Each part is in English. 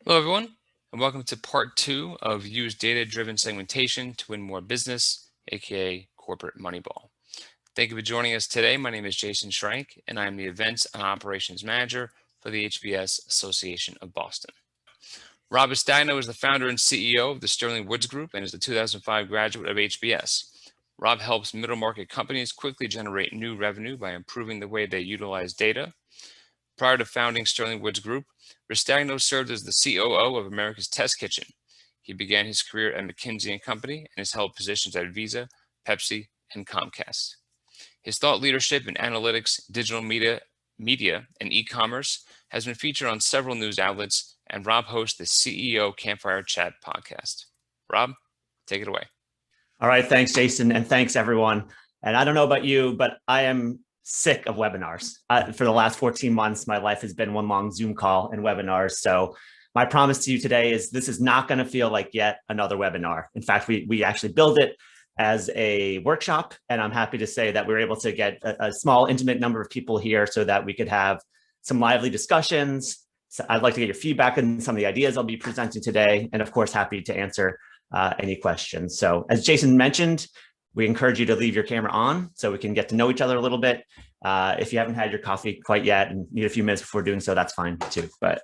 Hello, everyone, and welcome to part 2 of Use Data-Driven Segmentation to Win More Business, aka Corporate Moneyball. Thank you for joining us today. My name is Jason Schrank, and I am the Events and Operations Manager for the HBS Association of Boston. Rob Ristagno is the founder and CEO of the Sterling Woods Group and is a 2005 graduate of HBS. Rob helps middle market companies quickly generate new revenue by improving the way they utilize data. Prior to founding Sterling Woods Group, Ristagno served as the COO of America's Test Kitchen. He began his career at McKinsey & Company and has held positions at Visa, Pepsi, and Comcast. His thought leadership in analytics, digital media, and e-commerce has been featured on several news outlets, and Rob hosts the CEO Campfire Chat podcast. Rob, take it away. All right, thanks, Jason, and thanks, everyone. And I don't know about you, but I am sick of webinars. For the last 14 months, my life has been one long Zoom call and webinars. So my promise to you today is this is not going to feel like yet another webinar. In fact, we actually build it as a workshop, and I'm happy to say that we were able to get a small, intimate number of people here so that we could have some lively discussions. So I'd like to get your feedback on some of the ideas I'll be presenting today, and of course, happy to answer any questions. So as Jason mentioned, we encourage you to leave your camera on so we can get to know each other a little bit. If you haven't had your coffee quite yet and need a few minutes before doing so, that's fine too. But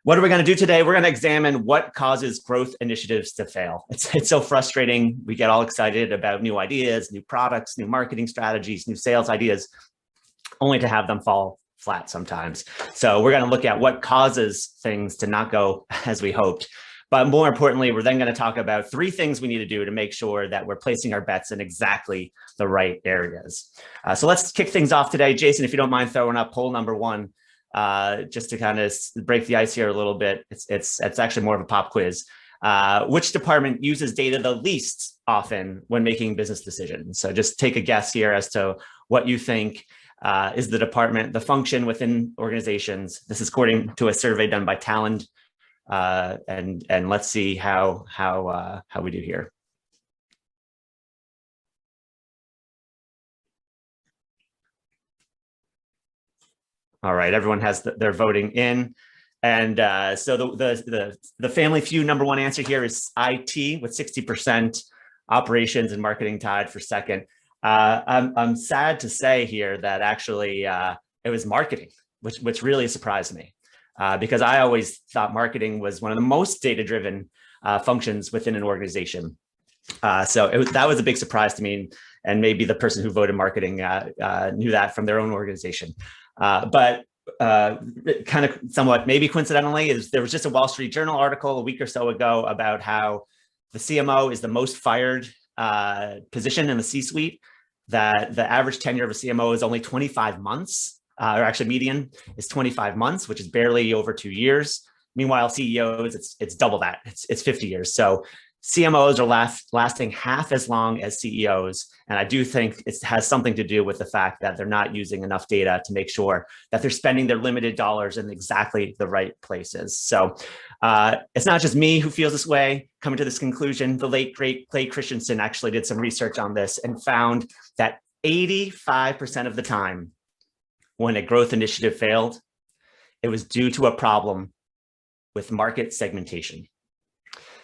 what are we going to do today? We're going to examine what causes growth initiatives to fail. It's so frustrating. We get all excited about new ideas, new products, new marketing strategies, new sales ideas, only to have them fall flat sometimes. So we're going to look at what causes things to not go as we hoped. But more importantly, we're then going to talk about 3 things we need to do to make sure that we're placing our bets in exactly the right areas. So let's kick things off today. Jason, if you don't mind throwing up poll number 1, just to kind of break the ice here a little bit. It's actually more of a pop quiz. Which department uses data the least often when making business decisions? So just take a guess here as to what you think is the department, the function within organizations. This is according to a survey done by Talent. And let's see how we do here. All right, everyone has their voting in, and so the family feud number 1 answer here is IT with 60%, operations and marketing tied for second. I'm sad to say here that actually it was marketing, which really surprised me. Because I always thought marketing was one of the most data-driven functions within an organization. So that was a big surprise to me, and maybe the person who voted marketing knew that from their own organization. But kind of somewhat maybe coincidentally, there was just a Wall Street Journal article a week or so ago about how the CMO is the most fired position in the C-suite, that the average tenure of a CMO is only 25 months. Or actually median is 25 months, which is barely over 2 years. Meanwhile, CEOs, it's double that, it's 50 years. So CMOs are lasting half as long as CEOs. And I do think it has something to do with the fact that they're not using enough data to make sure that they're spending their limited dollars in exactly the right places. So it's not just me who feels this way. Coming to this conclusion, the late, great Clay Christensen actually did some research on this and found that 85% of the time, when a growth initiative failed, it was due to a problem with market segmentation.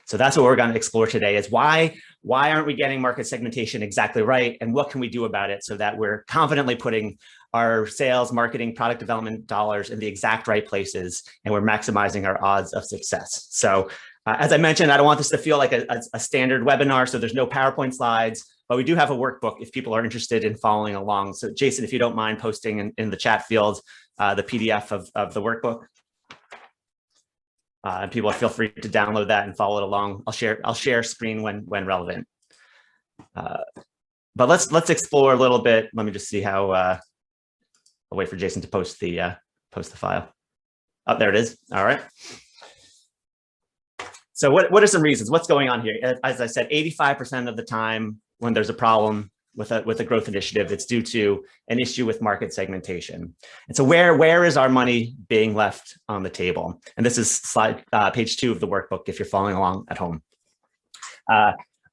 So that's what we're going to explore today, is why aren't we getting market segmentation exactly right, and what can we do about it so that we're confidently putting our sales, marketing, product development dollars in the exact right places, and we're maximizing our odds of success. So as I mentioned, I don't want this to feel like a standard webinar, so there's no PowerPoint slides. But we do have a workbook if people are interested in following along. So Jason, if you don't mind posting in the chat field the PDF of the workbook. And people feel free to download that and follow it along. I'll share screen when relevant. But let's explore a little bit. Let me just see how I'll wait for Jason to post the file. Oh, there it is. All right. So what are some reasons? What's going on here? As I said, 85% of the time, when there's a problem with a growth initiative, it's due to an issue with market segmentation. And so where is our money being left on the table? And this is page 2 of the workbook if you're following along at home.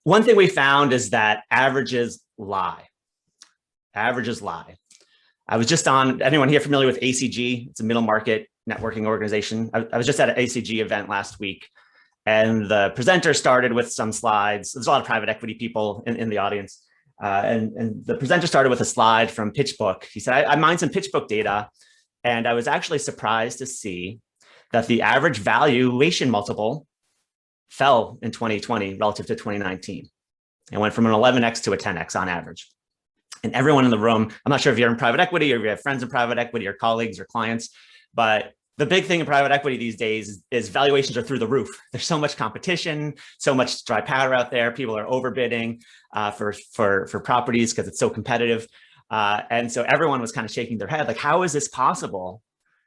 One thing we found is that averages lie. Averages lie. I was just on, anyone here familiar with ACG? It's a middle market networking organization. I was just at an ACG event last week, and the presenter started with some slides. There's a lot of private equity people in the audience. And the presenter started with a slide from PitchBook. He said, I mined some PitchBook data, and I was actually surprised to see that the average valuation multiple fell in 2020 relative to 2019. It went from an 11x to a 10x on average. And everyone in the room, I'm not sure if you're in private equity or if you have friends in private equity or colleagues or clients, but the big thing in private equity these days is valuations are through the roof. There's so much competition, so much dry powder out there. People are overbidding for properties because it's so competitive. And so everyone was kind of shaking their head, like, how is this possible?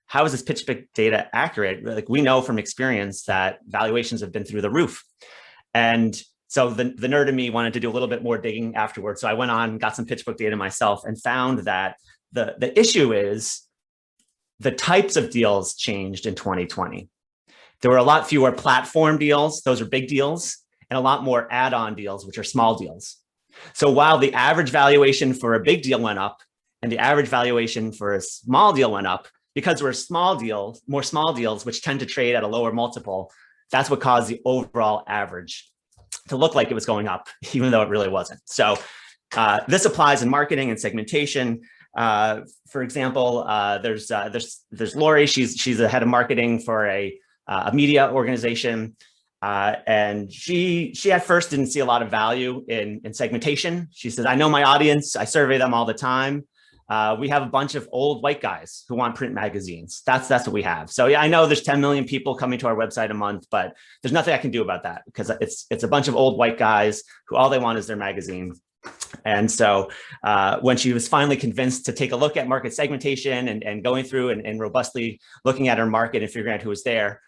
How is this PitchBook data accurate? Like, we know from experience that valuations have been through the roof. And so the nerd in me wanted to do a little bit more digging afterwards. So I went on and got some PitchBook data myself and found that the issue is the types of deals changed in 2020. There were a lot fewer platform deals, those are big deals, and a lot more add-on deals, which are small deals. So while the average valuation for a big deal went up and the average valuation for a small deal went up, because there were more small deals, which tend to trade at a lower multiple, that's what caused the overall average to look like it was going up, even though it really wasn't. So this applies in marketing and segmentation. For example, there's Lori. She's the head of marketing for a media organization, and she at first didn't see a lot of value in segmentation. She said, "I know my audience. I survey them all the time. We have a bunch of old white guys who want print magazines. That's what we have. So yeah, I know there's 10 million people coming to our website a month, but there's nothing I can do about that because it's a bunch of old white guys who all they want is their magazine." And so when she was finally convinced to take a look at market segmentation and going through and robustly looking at her market and figuring out who was there,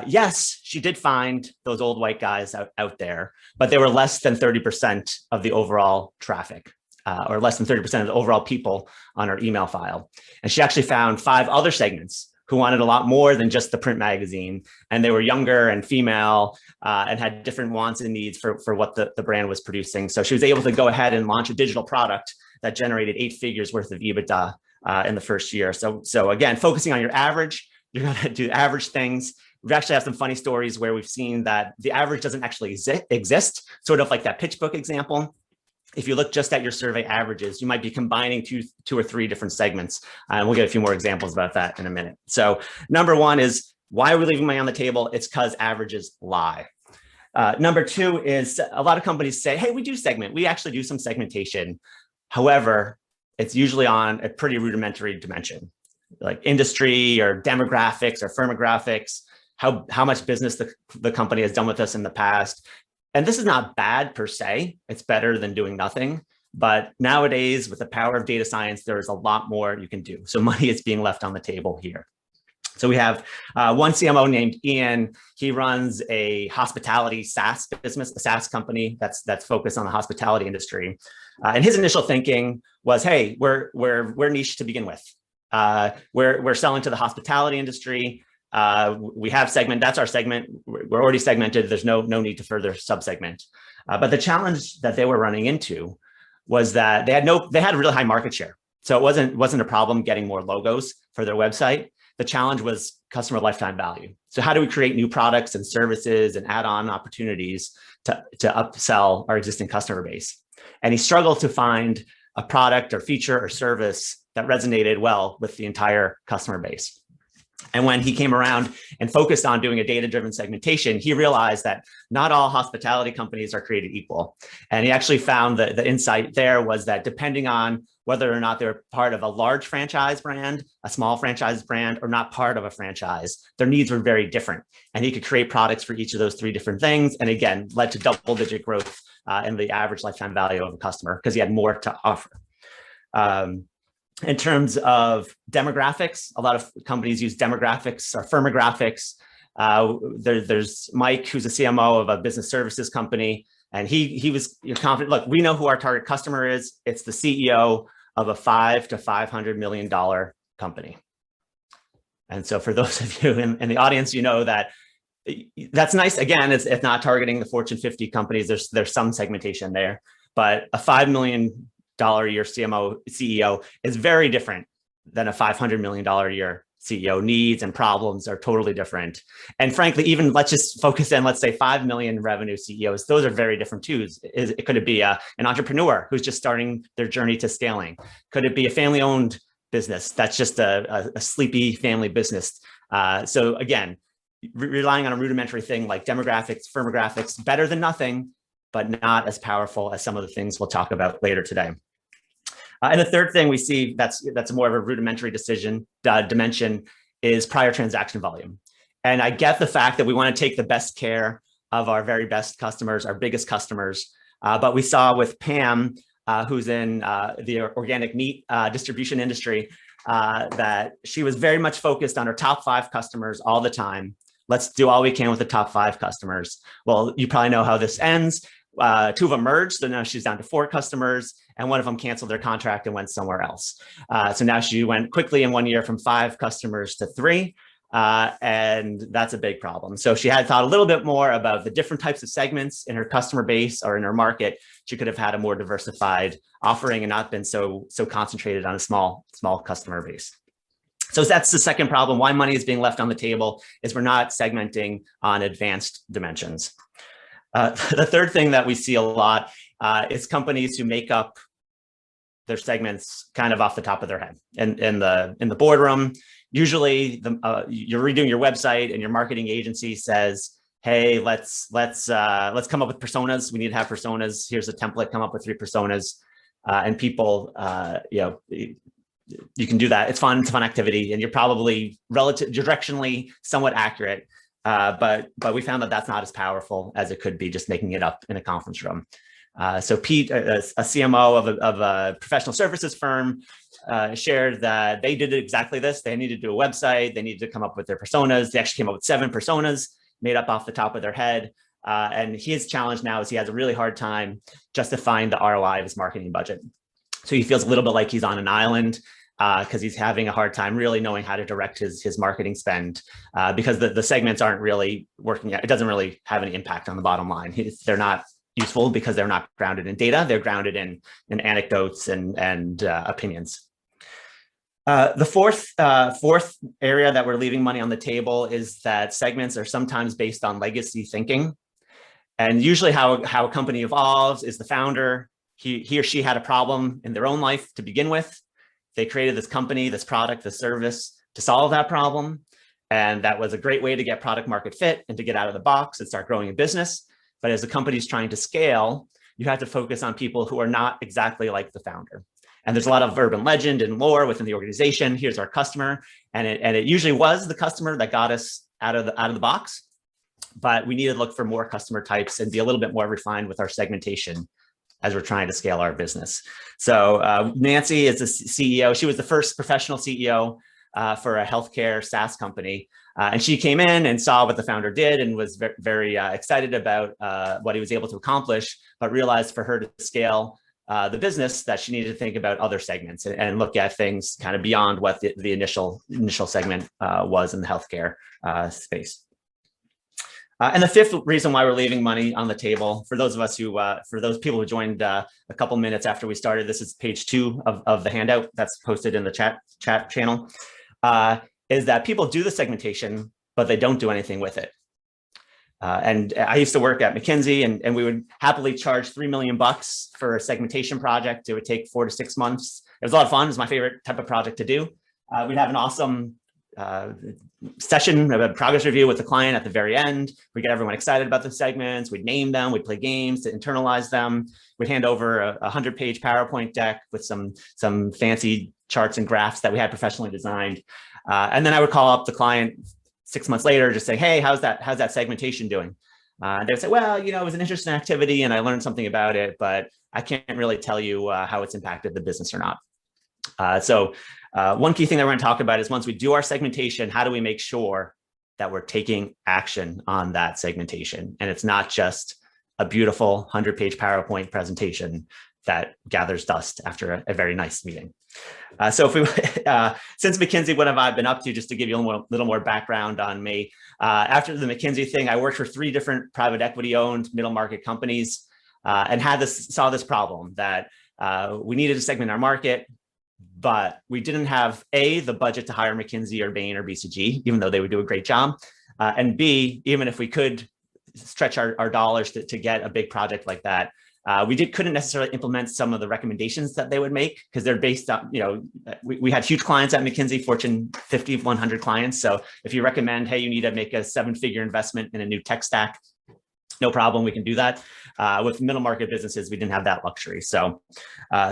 yes, she did find those old white guys out there, but they were less than 30% of the overall traffic. Or less than 30% of the overall people on her email file. And she actually found 5 other segments who wanted a lot more than just the print magazine. And they were younger and female and had different wants and needs for what the brand was producing. So she was able to go ahead and launch a digital product that generated 8 figures worth of EBITDA in the first year. So again, focusing on your average, you're gonna do average things. We actually have some funny stories where we've seen that the average doesn't actually exist, sort of like that PitchBook example. If you look just at your survey averages, you might be combining two or three different segments. And we'll get a few more examples about that in a minute. So number one is, why are we leaving money on the table? It's because averages lie. Number 2 is a lot of companies say, hey, we do segment. We actually do some segmentation. However, it's usually on a pretty rudimentary dimension, like industry or demographics or firmographics, how much business the company has done with us in the past. And this is not bad per se. It's better than doing nothing. But nowadays, with the power of data science, there is a lot more you can do. So money is being left on the table here. So we have one CMO named Ian. He runs a hospitality SaaS business, a SaaS company that's focused on the hospitality industry. And his initial thinking was, hey, we're niche to begin with. We're selling to the hospitality industry. We have segment, that's our segment. We're already segmented. There's no need to further subsegment. But the challenge that they were running into was that they had really high market share. So it wasn't a problem getting more logos for their website. The challenge was customer lifetime value. So how do we create new products and services and add-on opportunities to upsell our existing customer base? And he struggled to find a product or feature or service that resonated well with the entire customer base. And when he came around and focused on doing a data-driven segmentation, he realized that not all hospitality companies are created equal. And he actually found that the insight there was that depending on whether or not they're part of a large franchise brand, a small franchise brand, or not part of a franchise, their needs were very different. And he could create products for each of those 3 different things. And again, led to double-digit growth in the average lifetime value of a customer because he had more to offer. In terms of demographics, a lot of companies use demographics or firmographics. There's Mike, who's a CMO of a business services company, and he was confident. Look, we know who our target customer is. It's the CEO of a $500 to $500 million company. And so for those of you in the audience, you know that that's nice. Again, it's not targeting the Fortune 50 companies. There's some segmentation there, but a $5 million a year CEO is very different than a $500 million a year CEO needs and problems are totally different. And frankly, even let's just focus in, let's say 5 million revenue CEOs, those are very different too. Could it be an entrepreneur who's just starting their journey to scaling? Could it be a family-owned business that's just a sleepy family business? So again, relying on a rudimentary thing like demographics, firmographics, better than nothing, but not as powerful as some of the things we'll talk about later today. And the third thing we see that's more of a rudimentary dimension is prior transaction volume. And I get the fact that we want to take the best care of our very best customers, our biggest customers. But we saw with Pam, who's in the organic meat distribution industry, that she was very much focused on her top 5 customers all the time. Let's do all we can with the top 5 customers. Well, you probably know how this ends. 2 of them merged, so now she's down to 4 customers, and one of them canceled their contract and went somewhere else. So now she went quickly in 1 year from 5 customers to 3, and that's a big problem. So she had thought a little bit more about the different types of segments in her customer base or in her market. She could have had a more diversified offering and not been so concentrated on a small customer base. So that's the second problem. Why money is being left on the table is we're not segmenting on advanced dimensions. The third thing that we see a lot is companies who make up their segments kind of off the top of their head. And in the boardroom, usually you're redoing your website and your marketing agency says, "Hey, let's come up with personas. We need to have personas. Here's a template. Come up with 3 personas." And people, you can do that. It's fun. It's a fun activity, and you're probably directionally somewhat accurate. But we found that that's not as powerful as it could be just making it up in a conference room. So Pete, a CMO of a professional services firm, shared that they did exactly this. They needed to do a website. They needed to come up with their personas. They actually came up with 7 personas made up off the top of their head. And his challenge now is he has a really hard time justifying the ROI of his marketing budget. So he feels a little bit like he's on an island because he's having a hard time really knowing how to direct his marketing spend because the segments aren't really working. It doesn't really have any impact on the bottom line. They're not useful because they're not grounded in data. They're grounded in anecdotes and opinions. The fourth area that we're leaving money on the table is that segments are sometimes based on legacy thinking. And usually how a company evolves is the founder, he or she had a problem in their own life to begin with. They created this company, this product, this service to solve that problem. And that was a great way to get product market fit and to get out of the box and start growing a business. But as the company's trying to scale, you have to focus on people who are not exactly like the founder. And there's a lot of urban legend and lore within the organization. Here's our customer. And it usually was the customer that got us out of the box. But we need to look for more customer types and be a little bit more refined with our segmentation as we're trying to scale our business. So Nancy is the CEO. She was the first professional CEO for a healthcare SaaS company. And she came in and saw what the founder did and was very excited about what he was able to accomplish, but realized for her to scale the business that she needed to think about other segments and look at things kind of beyond what the initial segment was in the healthcare space. And the fifth reason why we're leaving money on the table, for those people who joined a couple minutes after we started, this is page 2 of the handout that's posted in the chat channel, is that people do the segmentation, but they don't do anything with it. And I used to work at McKinsey, and we would happily charge $3 million for a segmentation project. It would take 4 to 6 months. It was a lot of fun. It was my favorite type of project to do. We'd have an awesome session, a progress review with the client at the very end. We get everyone excited about the segments. We'd name them. We'd play games to internalize them. We'd hand over a 100-page PowerPoint deck with some fancy charts and graphs that we had professionally designed. And then I would call up the client 6 months later, just say, "Hey, how's that segmentation doing?" They would say, "Well, it was an interesting activity and I learned something about it, but I can't really tell you how it's impacted the business or not." So one key thing that we're going to talk about is once we do our segmentation, how do we make sure that we're taking action on that segmentation? And it's not just a beautiful 100-page PowerPoint presentation that gathers dust after a very nice meeting. So if we, since McKinsey, what have I been up to? Just to give you a little more background on me. After the McKinsey thing, I worked for 3 different private equity-owned middle market companies and saw this problem that we needed to segment our market, but we didn't have the budget to hire McKinsey or Bain or BCG, even though they would do a great job. And B, even if we could stretch our dollars to get a big project like that, we couldn't necessarily implement some of the recommendations that they would make because they're based on, we had huge clients at McKinsey, Fortune 50, 100 clients. So if you recommend, hey, you need to make a 7-figure investment in a new tech stack, no problem, we can do that. With middle market businesses, we didn't have that luxury. So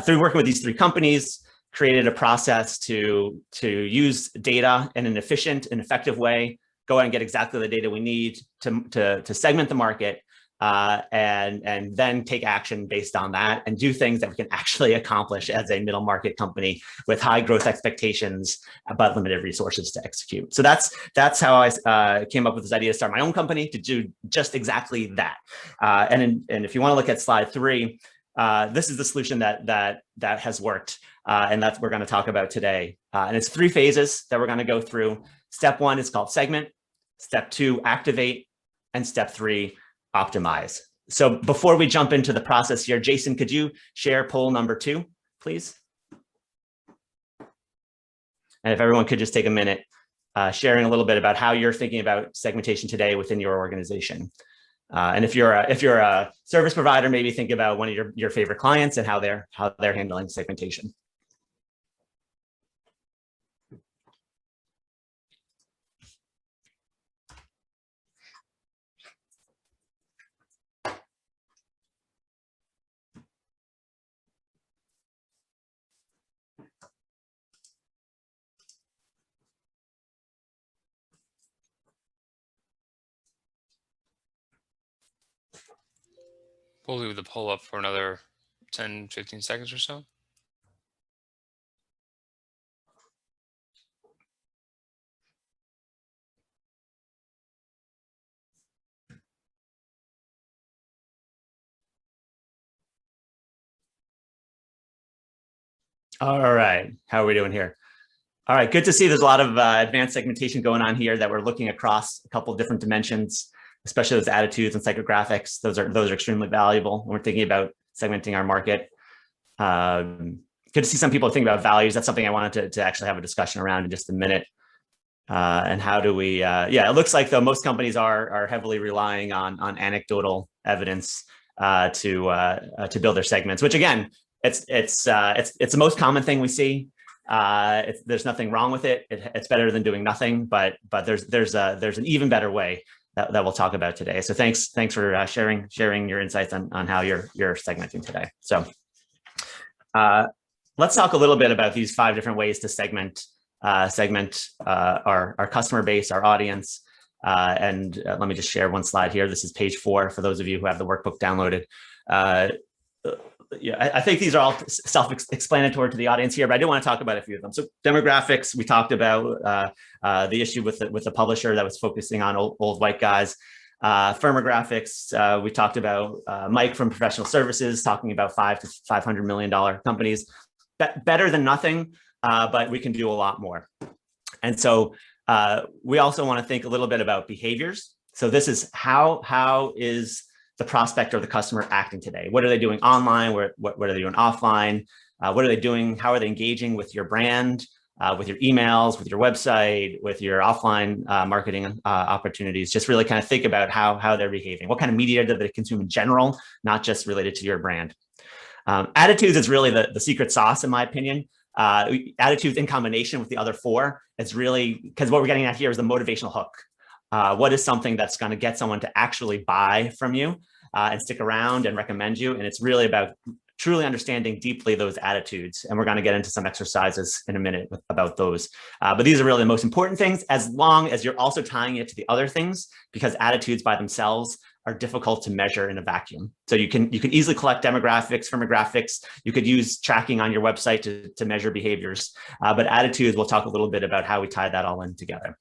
through working with these 3 companies, created a process to use data in an efficient and effective way, go out and get exactly the data we need to segment the market, and then take action based on that and do things that we can actually accomplish as a middle market company with high growth expectations, but limited resources to execute. So that's how I came up with this idea to start my own company to do just exactly that. And if you want to look at slide 3, this is the solution that has worked. And that's what we're going to talk about today. And it's 3 phases that we're going to go through. Step 1 is called segment. Step 2, activate. And step 3, optimize. So before we jump into the process here, Jason, could you share poll number 2, please? And if everyone could just take a minute, sharing a little bit about how you're thinking about segmentation today within your organization. And if you're a service provider, maybe think about one of your favorite clients and how they're handling segmentation. We'll leave the poll up for another 10, 15 seconds or so. All right, how are we doing here? All right, good to see there's a lot of advanced segmentation going on here that we're looking across a couple of different dimensions, especially those attitudes and psychographics. Those are extremely valuable when we're thinking about segmenting our market. Good to see some people think about values. That's something I wanted to actually have a discussion around in just a minute. And how do we, it looks like though most companies are heavily relying on anecdotal evidence to build their segments, which again, it's the most common thing we see. There's nothing wrong with it. It's better than doing nothing, but there's an even better way that we'll talk about today. So thanks for sharing your insights on how you're segmenting today. So let's talk a little bit about these 5 different ways to segment our customer base, our audience. And let me just share one slide here. This is page 4 for those of you who have the workbook downloaded. I think these are all self-explanatory to the audience here, but I do want to talk about a few of them. So demographics, we talked about the issue with the publisher that was focusing on old white guys. Firmographics, we talked about Mike from professional services talking about $500 to $500 million companies. Better than nothing, but we can do a lot more. And so we also want to think a little bit about behaviors. So this is how is the prospect or the customer acting today? What are they doing online? What are they doing offline? What are they doing? How are they engaging with your brand, with your emails, with your website, with your offline marketing opportunities? Just really kind of think about how they're behaving. What kind of media do they consume in general, not just related to your brand? Attitudes is really the secret sauce, in my opinion. Attitudes in combination with the other 4, it's really, because what we're getting at here is the motivational hook. What is something that's going to get someone to actually buy from you and stick around and recommend you? And it's really about truly understanding deeply those attitudes. And we're going to get into some exercises in a minute about those. But these are really the most important things, as long as you're also tying it to the other things, because attitudes by themselves are difficult to measure in a vacuum. So you can easily collect demographics, firmographics. You could use tracking on your website to measure behaviors. But attitudes, we'll talk a little bit about how we tie that all in together.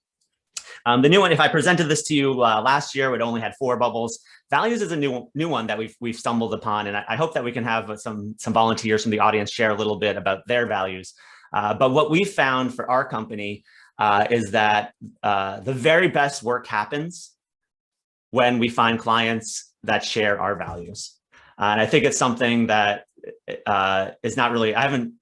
The new one, if I presented this to you last year, it only had 4 bubbles. Values is a new one that we've stumbled upon, and I hope that we can have some volunteers from the audience share a little bit about their values. But what we found for our company is that the very best work happens when we find clients that share our values. And I think it's something that is not really, I haven't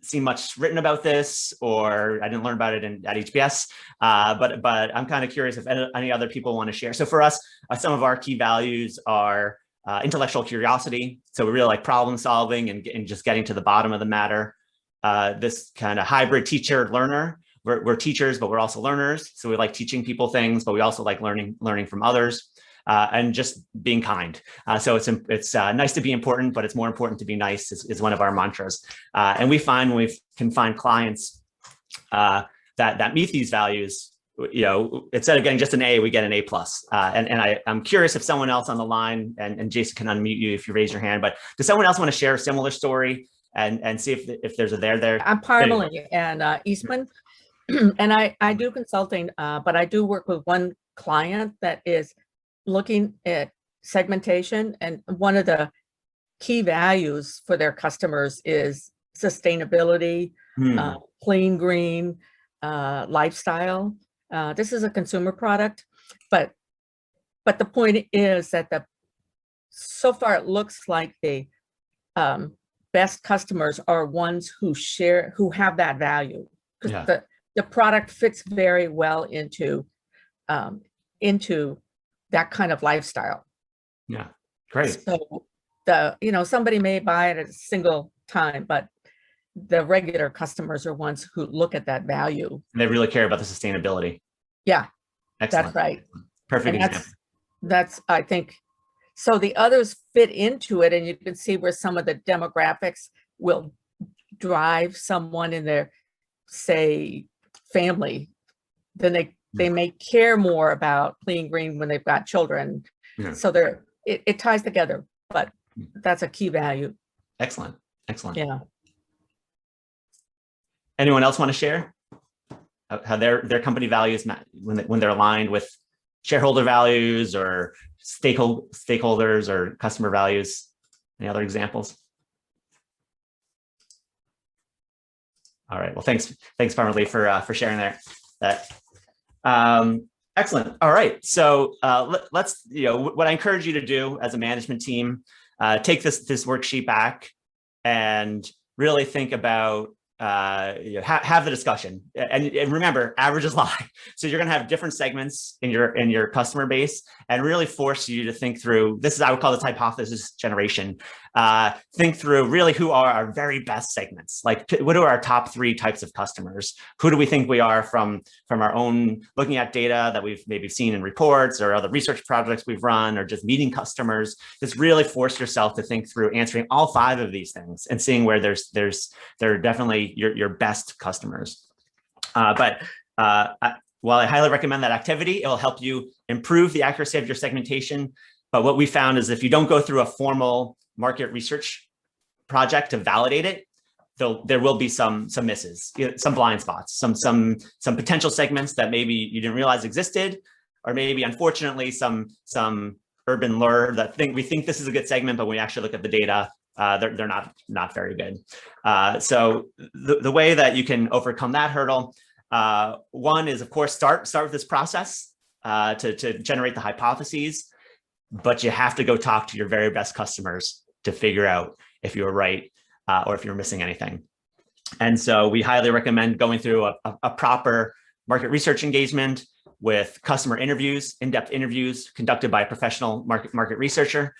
seen much written about this, or I didn't learn about it at HBS, but I'm kind of curious if any other people want to share. So for us, some of our key values are intellectual curiosity. So we really like problem solving and just getting to the bottom of the matter. This kind of hybrid teacher learner. We're teachers, but we're also learners. So we like teaching people things, but we also like learning from others. And just being kind. So it's nice to be important, but it's more important to be nice is one of our mantras. And we find when we can find clients that meet these values, instead of getting just an A, we get an A+. And I'm curious if someone else on the line, and Jason can unmute you if you raise your hand, but does someone else want to share a similar story and see if there's a there? I'm Parmalee and Eastman, and I do consulting, but I do work with one client that is looking at segmentation, and one of the key values for their customers is sustainability, clean, green, lifestyle. This is a consumer product, but the point is that so far it looks like the best customers are ones who have that value, because the product fits very well into that kind of lifestyle. Yeah, great. So somebody may buy it at a single time, but the regular customers are ones who look at that value. And they really care about the sustainability. Yeah, excellent. That's right. Perfect example. That's I think. So the others fit into it, and you can see where some of the demographics will drive someone in their, say, family. Then they may care more about clean, green when they've got children. Yeah. So it ties together, but that's a key value. Excellent. Yeah. Anyone else want to share how their company values when they're aligned with shareholder values or stakeholders or customer values? Any other examples? All right. Well, thanks, Parmalee, for sharing that. Excellent. All right. So let's, what I encourage you to do as a management team, take this worksheet back and really think about, have the discussion. And remember, averages lie. So you're going to have different segments in your customer base, and really force you to think through, this is, I would call this hypothesis generation. Think through really who are our very best segments. Like, what are our top 3 types of customers? Who do we think we are from our own looking at data that we've maybe seen in reports or other research projects we've run, or just meeting customers? Just really force yourself to think through answering all 5 of these things and seeing where they're definitely your best customers. While I highly recommend that activity, it will help you improve the accuracy of your segmentation. But what we found is if you don't go through a formal market research project to validate it, there will be some misses, some blind spots, some potential segments that maybe you didn't realize existed, or maybe unfortunately some urban lure that we think this is a good segment, but when we actually look at the data, they're not very good. So the way that you can overcome that hurdle, one is, of course, start with this process to generate the hypotheses, but you have to go talk to your very best customers to figure out if you were right or if you're missing anything. And so we highly recommend going through a proper market research engagement with customer interviews, in-depth interviews conducted by a professional market researcher.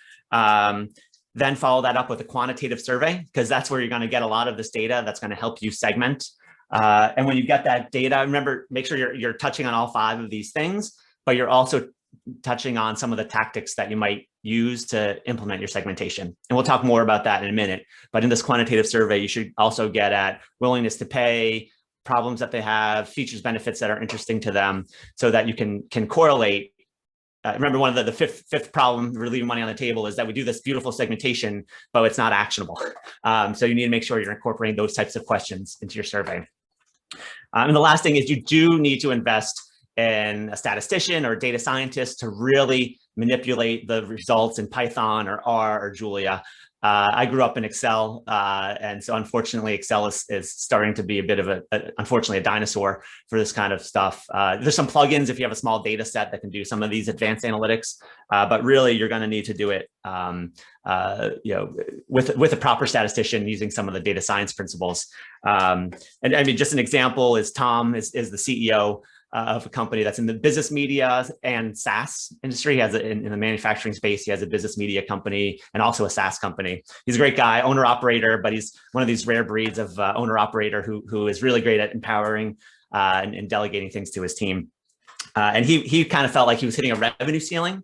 Then follow that up with a quantitative survey, because that's where you're going to get a lot of this data that's going to help you segment. And when you get that data, remember, make sure you're touching on all 5 of these things, but you're also touching on some of the tactics that you might use to implement your segmentation. And we'll talk more about that in a minute. But in this quantitative survey, you should also get at willingness to pay, problems that they have, features, benefits that are interesting to them, so that you can correlate. Remember, one of the fifth problem we're leaving money on the table is that we do this beautiful segmentation, but it's not actionable. So you need to make sure you're incorporating those types of questions into your survey. And the last thing is you do need to invest in a statistician or a data scientist to really manipulate the results in Python or R or Julia. I grew up in Excel, and so unfortunately, Excel is starting to be a bit of unfortunately, a dinosaur for this kind of stuff. There's some plugins if you have a small data set that can do some of these advanced analytics, but really you're going to need to do it, with a proper statistician using some of the data science principles. And I mean, just an example is Tom is the CEO of a company that's in the business media and SaaS industry. He has in the manufacturing space, he has a business media company and also a SaaS company. He's a great guy, owner operator, but he's one of these rare breeds of owner operator who is really great at empowering and delegating things to his team. And he kind of felt like he was hitting a revenue ceiling,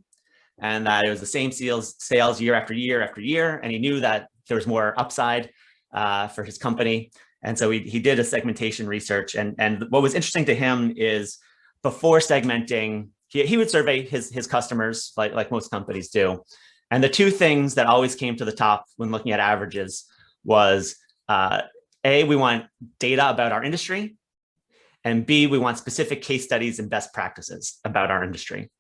and that it was the same sales year after year after year. And he knew that there was more upside for his company. And so he did a segmentation research. And what was interesting to him is before segmenting, he would survey his customers like most companies do. And the two things that always came to the top when looking at averages was A, we want data about our industry, and B, we want specific case studies and best practices about our industry.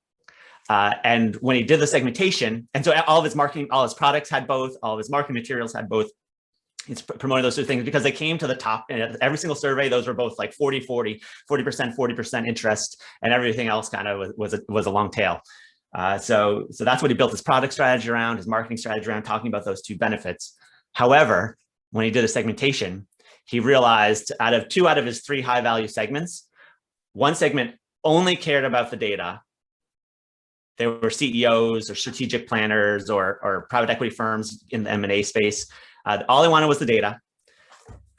And when he did the segmentation, and so all of his marketing, all his products had both, all of his marketing materials had both. He's promoting those two things because they came to the top, and every single survey, those were both like 40% interest, and everything else kind of was a long tail. So that's what he built his product strategy around, his marketing strategy around, talking about those two benefits. However, when he did a segmentation, he realized two out of his three high value segments, one segment only cared about the data. They were CEOs or strategic planners or private equity firms in the M&A space. All he wanted was the data.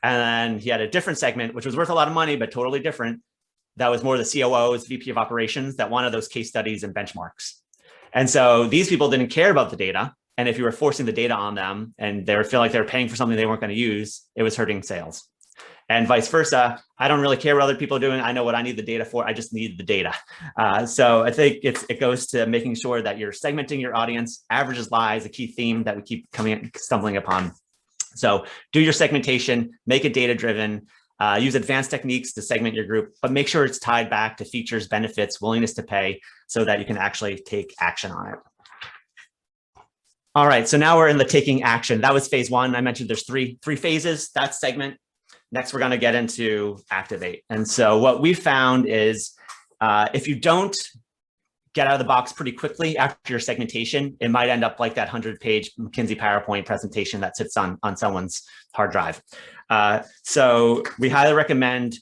And then he had a different segment, which was worth a lot of money, but totally different. That was more the COOs, VP of operations, that wanted those case studies and benchmarks. And so these people didn't care about the data. And if you were forcing the data on them and they feel like they were paying for something they weren't going to use, it was hurting sales. And vice versa. I don't really care what other people are doing. I know what I need the data for. I just need the data. So I think it goes to making sure that you're segmenting your audience. Averages lie is a key theme that we keep stumbling upon. So do your segmentation, make it data-driven, use advanced techniques to segment your group, but make sure it's tied back to features, benefits, willingness to pay, so that you can actually take action on it. All right, so now we're in the taking action. That was phase one. I mentioned there's three phases. That's segment. Next, we're going to get into activate. And so what we found is if you don't get out of the box pretty quickly after your segmentation, it might end up like that 100-page McKinsey PowerPoint presentation that sits on someone's hard drive. So we highly recommend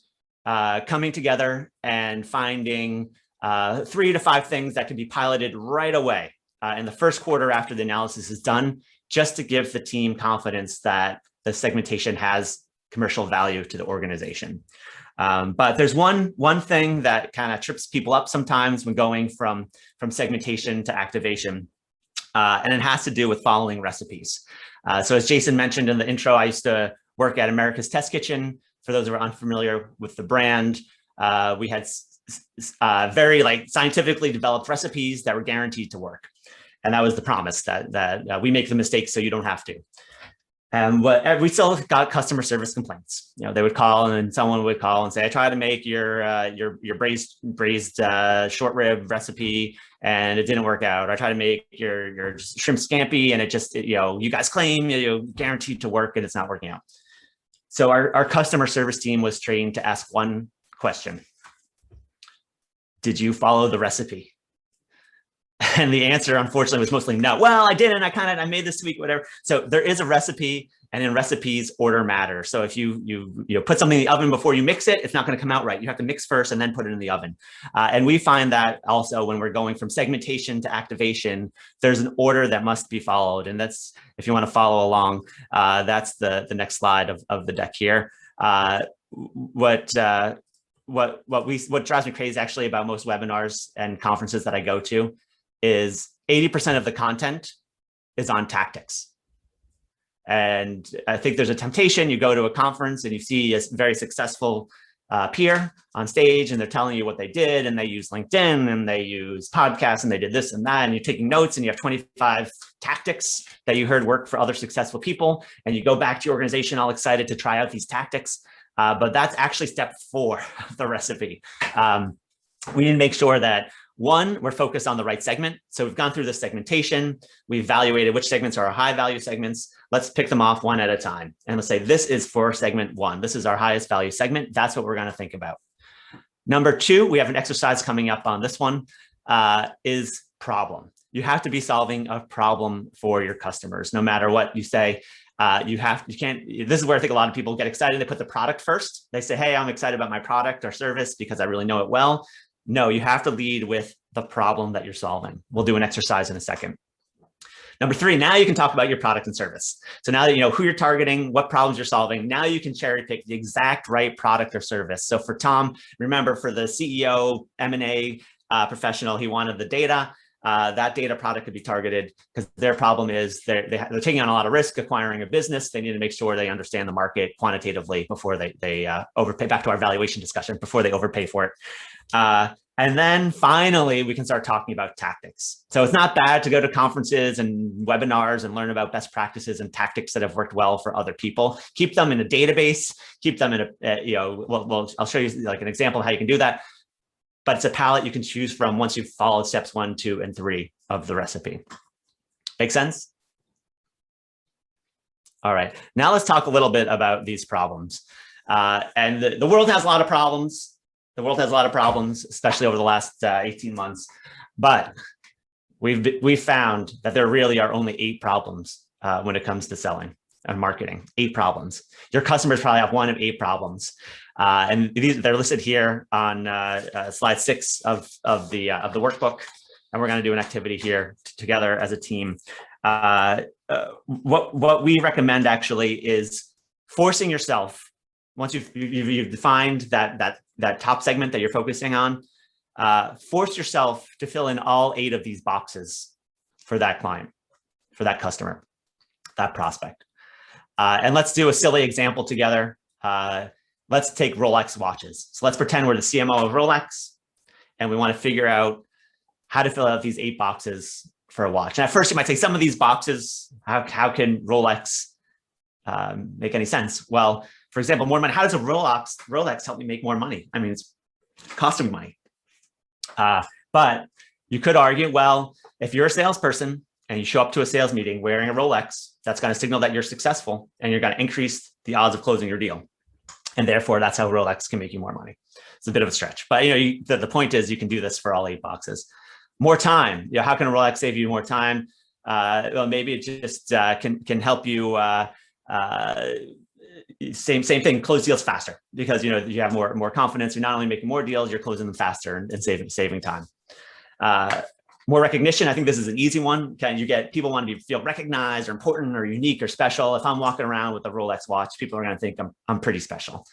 coming together and finding 3 to 5 things that can be piloted right away in the first quarter after the analysis is done, just to give the team confidence that the segmentation has commercial value to the organization. But there's one thing that kind of trips people up sometimes when going from segmentation to activation, and it has to do with following recipes. So as Jason mentioned in the intro, I used to work at America's Test Kitchen. For those who are unfamiliar with the brand, we had very scientifically developed recipes that were guaranteed to work. And that was the promise that we make the mistakes so you don't have to. And we still got customer service complaints. You know, they would call and someone would call and say, "I tried to make your braised short rib recipe and it didn't work out. Or I tried to make your shrimp scampi and it just, you guys claim guaranteed to work and it's not working out." So our customer service team was trained to ask one question: did you follow the recipe? And the answer, unfortunately, was mostly no. Well, I didn't. I made this tweak, whatever. So there is a recipe, and in recipes, order matters. So if you put something in the oven before you mix it, it's not going to come out right. You have to mix first and then put it in the oven. And we find that also when we're going from segmentation to activation, there's an order that must be followed. And that's, if you want to follow along, that's the next slide of the deck here. What drives me crazy actually about most webinars and conferences that I go to is 80% of the content is on tactics. And I think there's a temptation. You go to a conference and you see a very successful peer on stage and they're telling you what they did, and they use LinkedIn and they use podcasts and they did this and that, and you're taking notes and you have 25 tactics that you heard work for other successful people, and you go back to your organization all excited to try out these tactics. But that's actually step 4 of the recipe. We need to make sure that One, we're focused on the right segment. So we've gone through the segmentation. We've evaluated which segments are our high value segments. Let's pick them off one at a time. And let's say this is for segment one. This is our highest value segment. That's what we're going to think about. Number two, we have an exercise coming up on this one, is problem. You have to be solving a problem for your customers, no matter what you say. You can't, this is where I think a lot of people get excited. They put the product first. They say, hey, I'm excited about my product or service because I really know it well. No, you have to lead with the problem that you're solving. We'll do an exercise in a second. Number three, now you can talk about your product and service. So now that you know who you're targeting, what problems you're solving, now you can cherry pick the exact right product or service. So for Tom, remember, for the CEO, M&A professional, he wanted the data. That data product could be targeted because their problem is they're taking on a lot of risk acquiring a business. They need to make sure they understand the market quantitatively before they overpay. Back to our valuation discussion, before they overpay for it. And then finally, we can start talking about tactics. So it's not bad to go to conferences and webinars and learn about best practices and tactics that have worked well for other people. Keep them in a database, keep them in well, I'll show you like an example of how you can do that. But it's a palette you can choose from once you've followed steps 1, 2, and 3 of the recipe. Make sense? All right, now let's talk a little bit about these problems. And the world has a lot of problems. The world has a lot of problems, especially over the last 18 months. But we've found that there really are only 8 problems when it comes to selling and marketing. 8 problems. Your customers probably have 1 of 8 problems. And they're listed here on slide 6 of the workbook. And we're going to do an activity here together as a team. What we recommend actually is forcing yourself, once you've defined that top segment that you're focusing on, force yourself to fill in all 8 of these boxes for that client, for that customer, that prospect. And let's do a silly example together. Let's take Rolex watches. So let's pretend we're the CMO of Rolex, and we want to figure out how to fill out these 8 boxes for a watch. And at first you might say, some of these boxes, how can Rolex make any sense? Well, for example, more money. How does a Rolex help me make more money? I mean, it's costing me money. But you could argue, well, if you're a salesperson and you show up to a sales meeting wearing a Rolex, that's going to signal that you're successful and you're going to increase the odds of closing your deal. And therefore, that's how Rolex can make you more money. It's a bit of a stretch, but the point is you can do this for all 8 boxes. More time. How can a Rolex save you more time? Well, maybe it just can help you. Same thing. Close deals faster because you have more confidence. You're not only making more deals, you're closing them faster and saving time. More recognition. I think this is an easy one. People want to feel recognized or important or unique or special. If I'm walking around with a Rolex watch, people are going to think I'm pretty special.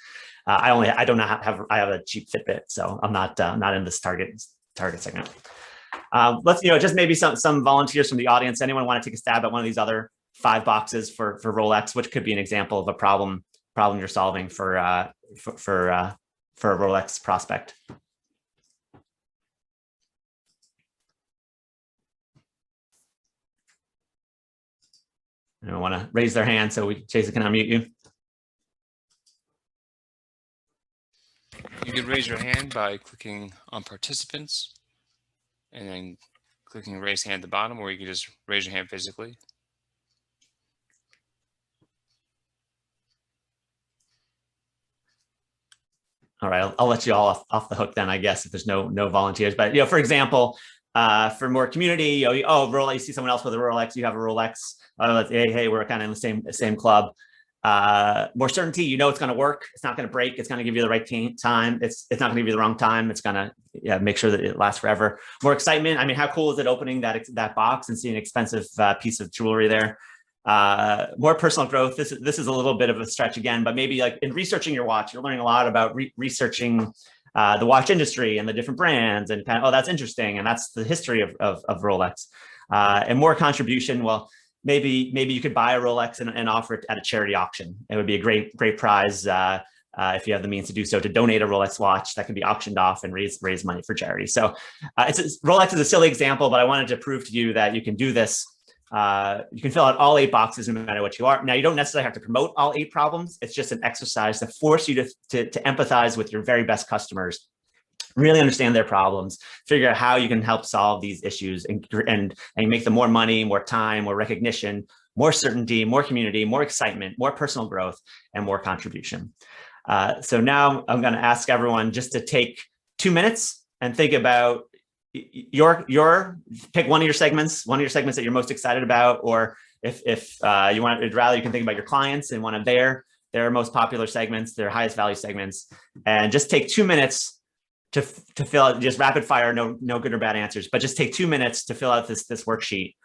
I have a cheap Fitbit, so I'm not in this target segment. Let's just maybe some volunteers from the audience. Anyone want to take a stab at one of these other 5 boxes for Rolex, which could be an example of a problem you're solving for a Rolex prospect? Anyone want to raise their hand so Jason can unmute you? You can raise your hand by clicking on participants and then clicking raise hand at the bottom, or you can just raise your hand physically. All right, I'll let you all off the hook then, I guess, if there's no volunteers. But for example, for more community, Rolex, you see someone else with a Rolex, you have a Rolex. Hey, we're kind of in the same club. More certainty, it's going to work. It's not going to break. It's going to give you the right time. It's not going to give you the wrong time. It's going to make sure that it lasts forever. More excitement. I mean, how cool is it opening that box and seeing an expensive piece of jewelry there? More personal growth. This is a little bit of a stretch again, but maybe like in researching your watch, you're learning a lot about researching the watch industry and the different brands and kind of, that's interesting. And that's the history of Rolex. And more contribution. Well, maybe you could buy a Rolex and offer it at a charity auction. It would be a great prize if you have the means to do so, to donate a Rolex watch that can be auctioned off and raise money for charity. So Rolex is a silly example, but I wanted to prove to you that you can do this. You can fill out all 8 boxes no matter what you are. Now, you don't necessarily have to promote all 8 problems. It's just an exercise to force you to empathize with your very best customers really understand their problems, figure out how you can help solve these issues and make them more money, more time, more recognition, more certainty, more community, more excitement, more personal growth, and more contribution. So now I'm going to ask everyone just to take 2 minutes and think about pick one of your segments that you're most excited about, or if you want, rather, you can think about your clients and one of their most popular segments, their highest value segments, and just take 2 minutes to fill out, just rapid fire, no good or bad answers, but just take 2 minutes to fill out this worksheet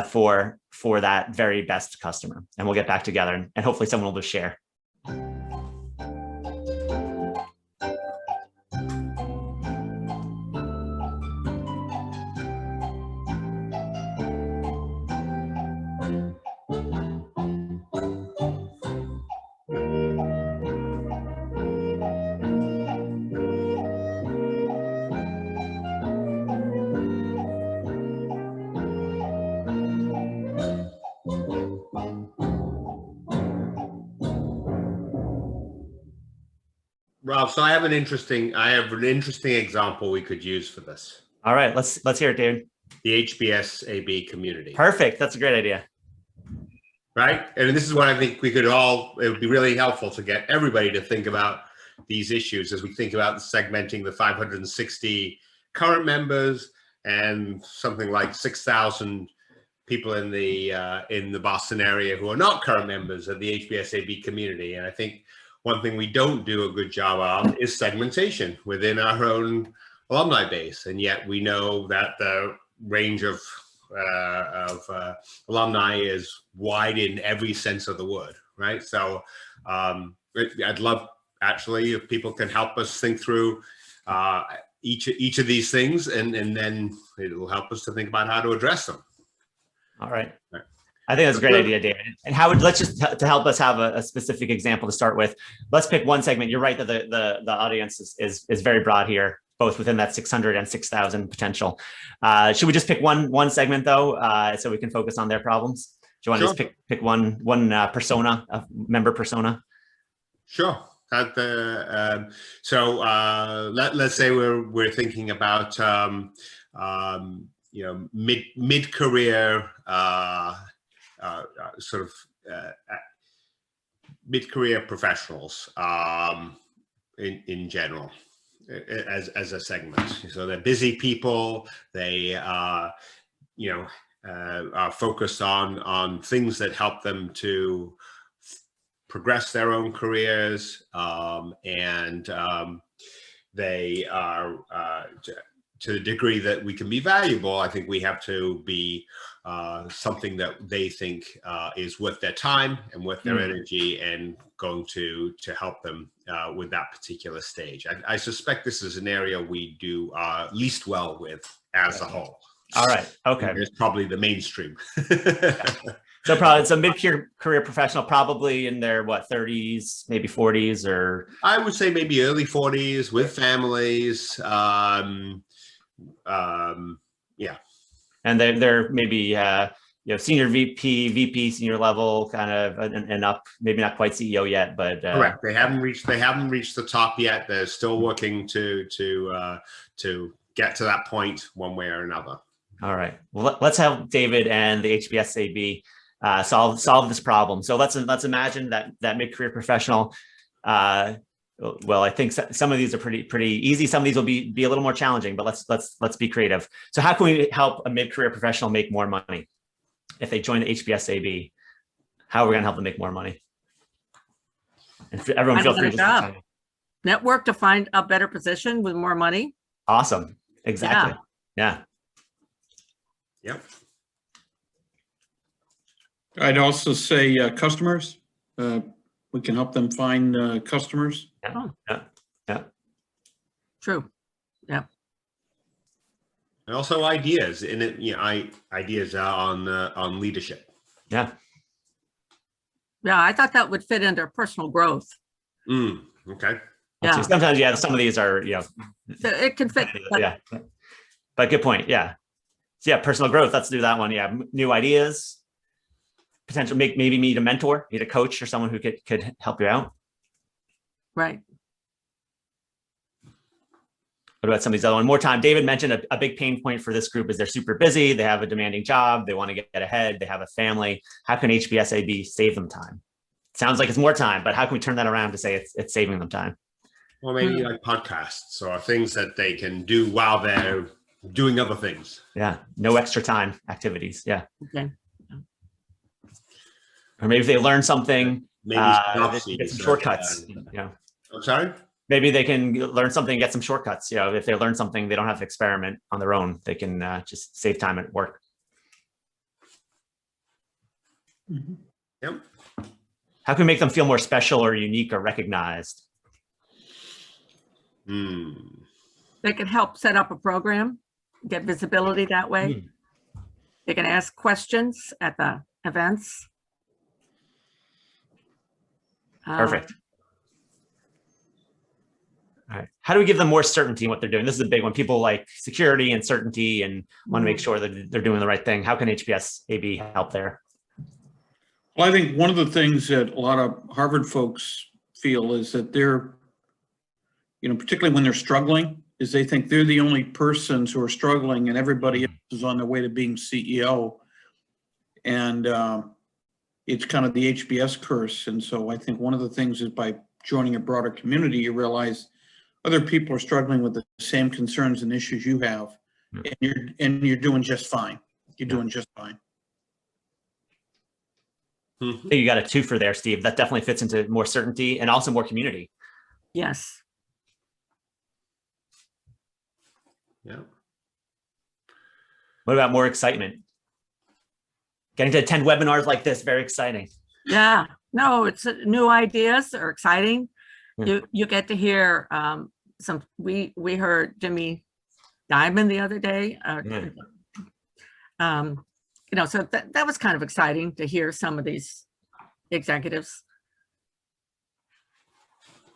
for that very best customer. And we'll get back together and hopefully someone will just share. Rob, so I have an interesting example we could use for this. All right, let's hear it, David. The HBS AB community. Perfect. That's a great idea. Right? And this is what I think it would be really helpful to get everybody to think about these issues as we think about segmenting the 560 current members and something like 6,000 people in the Boston area who are not current members of the HBS AB community. And I think one thing we don't do a good job of is segmentation within our own alumni base. And yet we know that the range of alumni is wide in every sense of the word, right? So I'd love, actually, if people can help us think through each of these things, and then it will help us to think about how to address them. All right. I think that's a great idea, David. And Howard, let's just, to help us have a specific example to start with, let's pick one segment. You're right that the audience is very broad here, both within that 600 and 6,000 potential. Should we just pick one segment though, so we can focus on their problems? Do you want to just pick one persona, a member persona? Sure. So let's say we're thinking about mid-career mid-career professionals in general as a segment. So they're busy people. They are focused on things that help them to progress their own careers, and they are to the degree that we can be valuable. I think we have to be something that they think is worth their time and worth their energy, and going to help them with that particular stage. I suspect this is an area we do least well with as a whole. All right. Okay. It's probably the mainstream. So probably it's a mid-career professional, probably in their 30s, maybe 40s, or I would say maybe early 40s with families. Yeah. And they're maybe senior VP, senior level kind of, and up, maybe not quite CEO yet, but correct. They haven't reached the top yet. They're still working to get to that point one way or another. All right. Well, let's help David and the HBS AB solve this problem. So let's imagine that mid-career professional. Well, I think some of these are pretty easy. Some of these will be a little more challenging, but let's be creative. So how can we help a mid-career professional make more money if they join the HBS AB? How are we going to help them make more money? And everyone feel free to network to find a better position with more money. Awesome. Exactly. Yeah. Yep. I'd also say customers. We can help them find customers. Yeah. True. Yeah. And also ideas in it. Ideas on leadership. Yeah. Yeah, I thought that would fit under personal growth. Okay. Yeah. Sometimes, some of these are, So it can fit. Yeah. But good point. Yeah. So yeah, personal growth. Let's do that one. Yeah. New ideas. Potential, maybe meet a mentor, meet a coach or someone who could help you out. Right. What about some of these other one? More time. David mentioned a big pain point for this group is they're super busy. They have a demanding job. They want to get ahead. They have a family. How can HBSAB save them time? Sounds like it's more time, but how can we turn that around to say it's saving them time? Or maybe like podcasts or things that they can do while they're doing other things. Yeah, no extra time activities. Yeah. Okay. Or maybe if they learn something, Maybe they can get some shortcuts. I'm sorry? Maybe they can learn something and get some shortcuts. If they learn something, they don't have to experiment on their own. They can just save time at work. Yep. How can we make them feel more special or unique or recognized? They can help set up a program, get visibility that way. They can ask questions at the events. Perfect. All right. How do we give them more certainty in what they're doing? This is a big one. People like security and certainty and want to make sure that they're doing the right thing. How can HBSAB help there? Well, I think one of the things that a lot of Harvard folks feel is that they're, particularly when they're struggling, is they think they're the only persons who are struggling and everybody else is on their way to being CEO. And it's kind of the HBS curse. And so I think one of the things is by joining a broader community, you realize other people are struggling with the same concerns and issues you have, and you're doing just fine. You're doing just fine. I think you got a twofer there, Steve. That definitely fits into more certainty and also more community. Yes. Yeah. What about more excitement? Getting to attend webinars like this, very exciting. Yeah. No, it's new ideas are exciting. You get to hear we heard Jimmy Diamond the other day. So that was kind of exciting to hear some of these executives.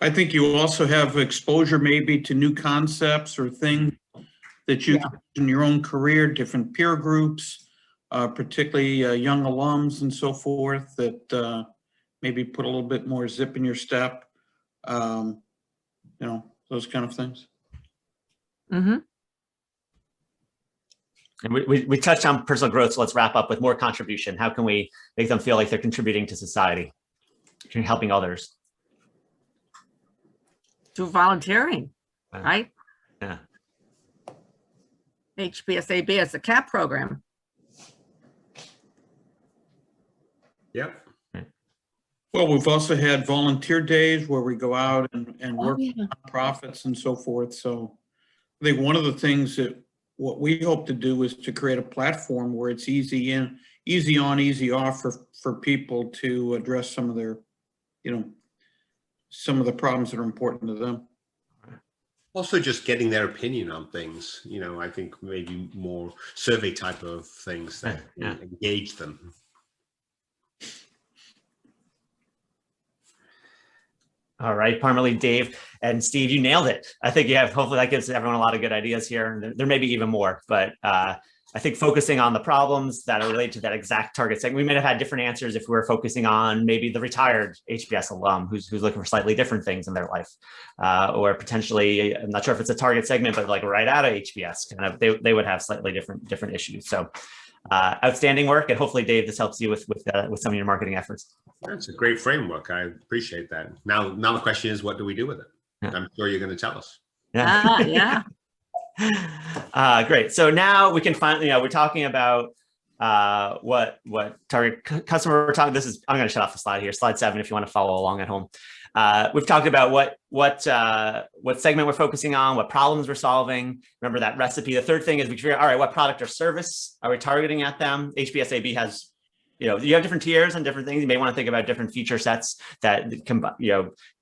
I think you also have exposure maybe to new concepts or things that you can in your own career, different peer groups, particularly young alums and so forth that maybe put a little bit more zip in your step, those kind of things. Mm-hmm. And we touched on personal growth, so let's wrap up with more contribution. How can we make them feel like they're contributing to society, helping others? Through volunteering, right? Yeah. HBSAB is a CAP program. Yep. Well, we've also had volunteer days where we go out and work with nonprofits and so forth. So I think one of the things that what we hope to do is to create a platform where it's easy in, easy on, easy off for people to address some of their, some of the problems that are important to them. Also just getting their opinion on things, I think maybe more survey type of things that engage them. All right, Parmalee, Dave, and Steve, you nailed it. I think hopefully that gives everyone a lot of good ideas here. There may be even more, but I think focusing on the problems that are related to that exact target segment, we may have had different answers if we were focusing on maybe the retired HBS alum who's looking for slightly different things in their life, or potentially, I'm not sure if it's a target segment, but like right out of HBS, kind of they would have slightly different issues. So outstanding work, and hopefully, Dave, this helps you with some of your marketing efforts. That's a great framework. I appreciate that. Now the question is, what do we do with it? Yeah. I'm sure you're going to tell us. Yeah. Great. So now we can finally, we're talking about what target customer we're talking. I'm going to shut off the slide here. Slide 7, if you want to follow along at home. We've talked about what segment we're focusing on, what problems we're solving. Remember that recipe. The third thing is we figure out, all right, what product or service are we targeting at them? HBSAB has, you have different tiers and different things. You may want to think about different feature sets that can,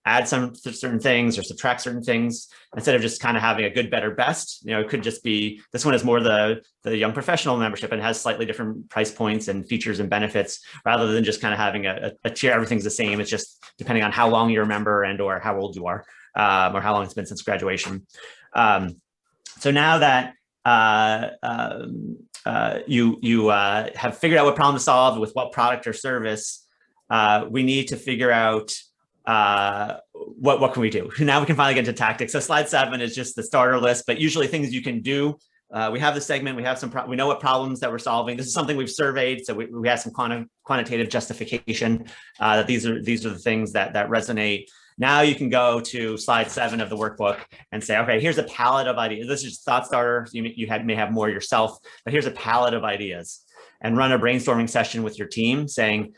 add some certain things or subtract certain things instead of just kind of having a good, better, best. It could just be, this one is more the young professional membership and has slightly different price points and features and benefits rather than just kind of having a tier, everything's the same. It's just depending on how long you're a member and or how old you are, or how long it's been since graduation. So now that you have figured out what problem to solve with what product or service, we need to figure out what can we do? Now we can finally get into tactics. So slide 7 is just the starter list, but usually things you can do. We have the segment, we have we know what problems that we're solving. This is something we've surveyed, so we have some quantitative justification that these are the things that resonate. Now you can go to slide 7 of the workbook and say, okay, here's a palette of ideas. This is just thought starter. You may have more yourself, but here's a palette of ideas, and run a brainstorming session with your team saying,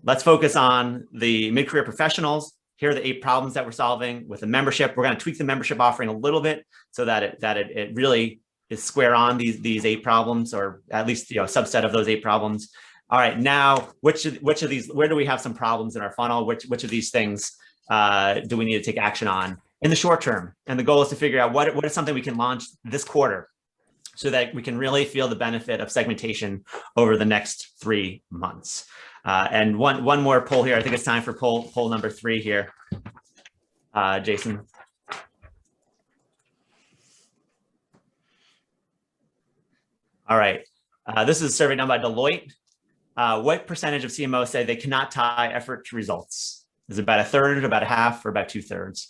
let's focus on the mid-career professionals. Here are the 8 problems that we're solving with the membership. We're going to tweak the membership offering a little bit so that it really is square on these 8 problems, or at least a subset of those 8 problems. All right, now which of these, where do we have some problems in our funnel? Which of these things do we need to take action on in the short term? And the goal is to figure out what is something we can launch this quarter so that we can really feel the benefit of segmentation over the next 3 months. And one more poll here. I think it's time for poll number 3 here. Jason. All right. This is a survey done by Deloitte. What percentage of CMOs say they cannot tie effort to results? Is it about a third, about a half, or about 2/3?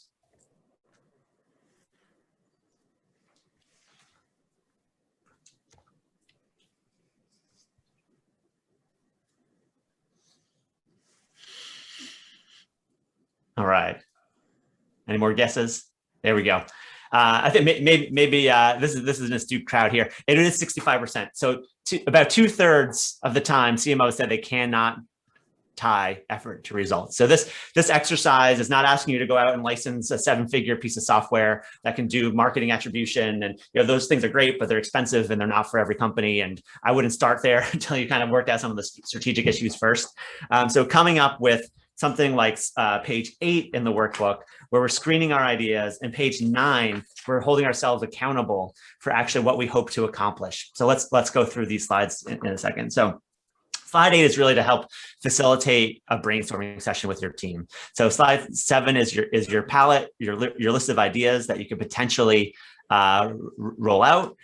All right. Any more guesses? There we go. I think maybe this is an astute crowd here. It is 65%. So about 2/3 of the time, CMOs said they cannot tie effort to results. So this exercise is not asking you to go out and license a 7-figure piece of software that can do marketing attribution, and those things are great, but they're expensive and they're not for every company. And I wouldn't start there until you kind of worked out some of the strategic issues first. So coming up with something like page 8 in the workbook, where we're screening our ideas, and page 9, we're holding ourselves accountable for actually what we hope to accomplish. So let's go through these slides in a second. So slide 8 is really to help facilitate a brainstorming session with your team. So slide 7 is your palette, your list of ideas that you could potentially roll out.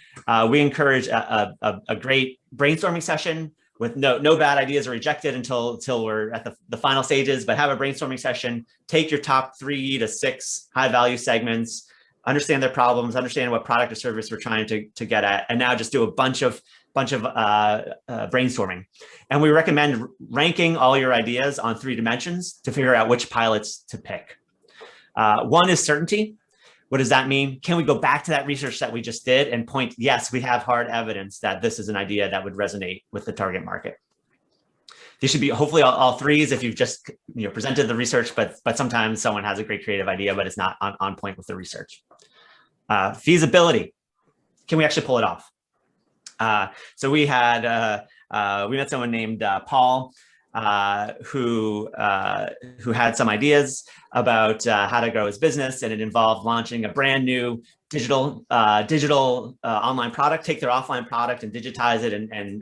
We encourage a great brainstorming session with no bad ideas are rejected until we're at the final stages, but have a brainstorming session, take your top 3 to 6 high value segments, understand their problems, understand what product or service we're trying to get at, and now just do a bunch of brainstorming. And we recommend ranking all your ideas on 3 dimensions to figure out which pilots to pick. 1 is certainty. What does that mean? Can we go back to that research that we just did and point, yes, we have hard evidence that this is an idea that would resonate with the target market? These should be hopefully all 3s if you've just presented the research, but sometimes someone has a great creative idea, but it's not on point with the research. Feasibility. Can we actually pull it off? So we met someone named Paul, who had some ideas about how to grow his business, and it involved launching a brand new digital online product, take their offline product and digitize it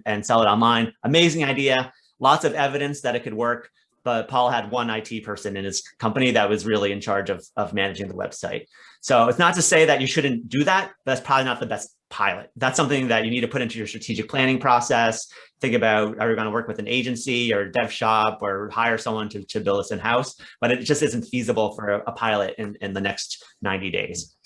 and sell it online. Amazing idea, lots of evidence that it could work, but Paul had one IT person in his company that was really in charge of managing the website. So it's not to say that you shouldn't do that. That's probably not the best pilot. That's something that you need to put into your strategic planning process. Think about, are you going to work with an agency or a dev shop or hire someone to build this in-house? But it just isn't feasible for a pilot in the next 90 days.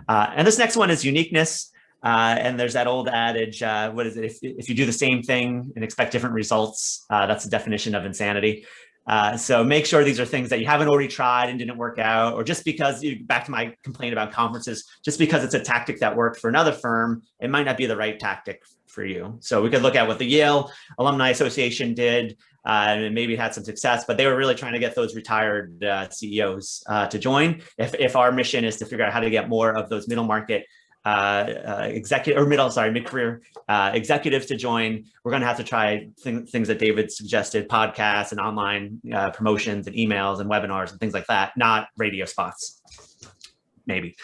And this next one is uniqueness. And there's that old adage, what is it? If you do the same thing and expect different results, that's the definition of insanity. So make sure these are things that you haven't already tried and didn't work out, or just because, back to my complaint about conferences, just because it's a tactic that worked for another firm, it might not be the right tactic for you. So we could look at what the Yale Alumni Association did, and maybe had some success, but they were really trying to get those retired CEOs to join. If our mission is to figure out how to get more of those middle market mid-career executives to join, we're going to have to try things that David suggested, podcasts and online promotions and emails and webinars and things like that, not radio spots, maybe.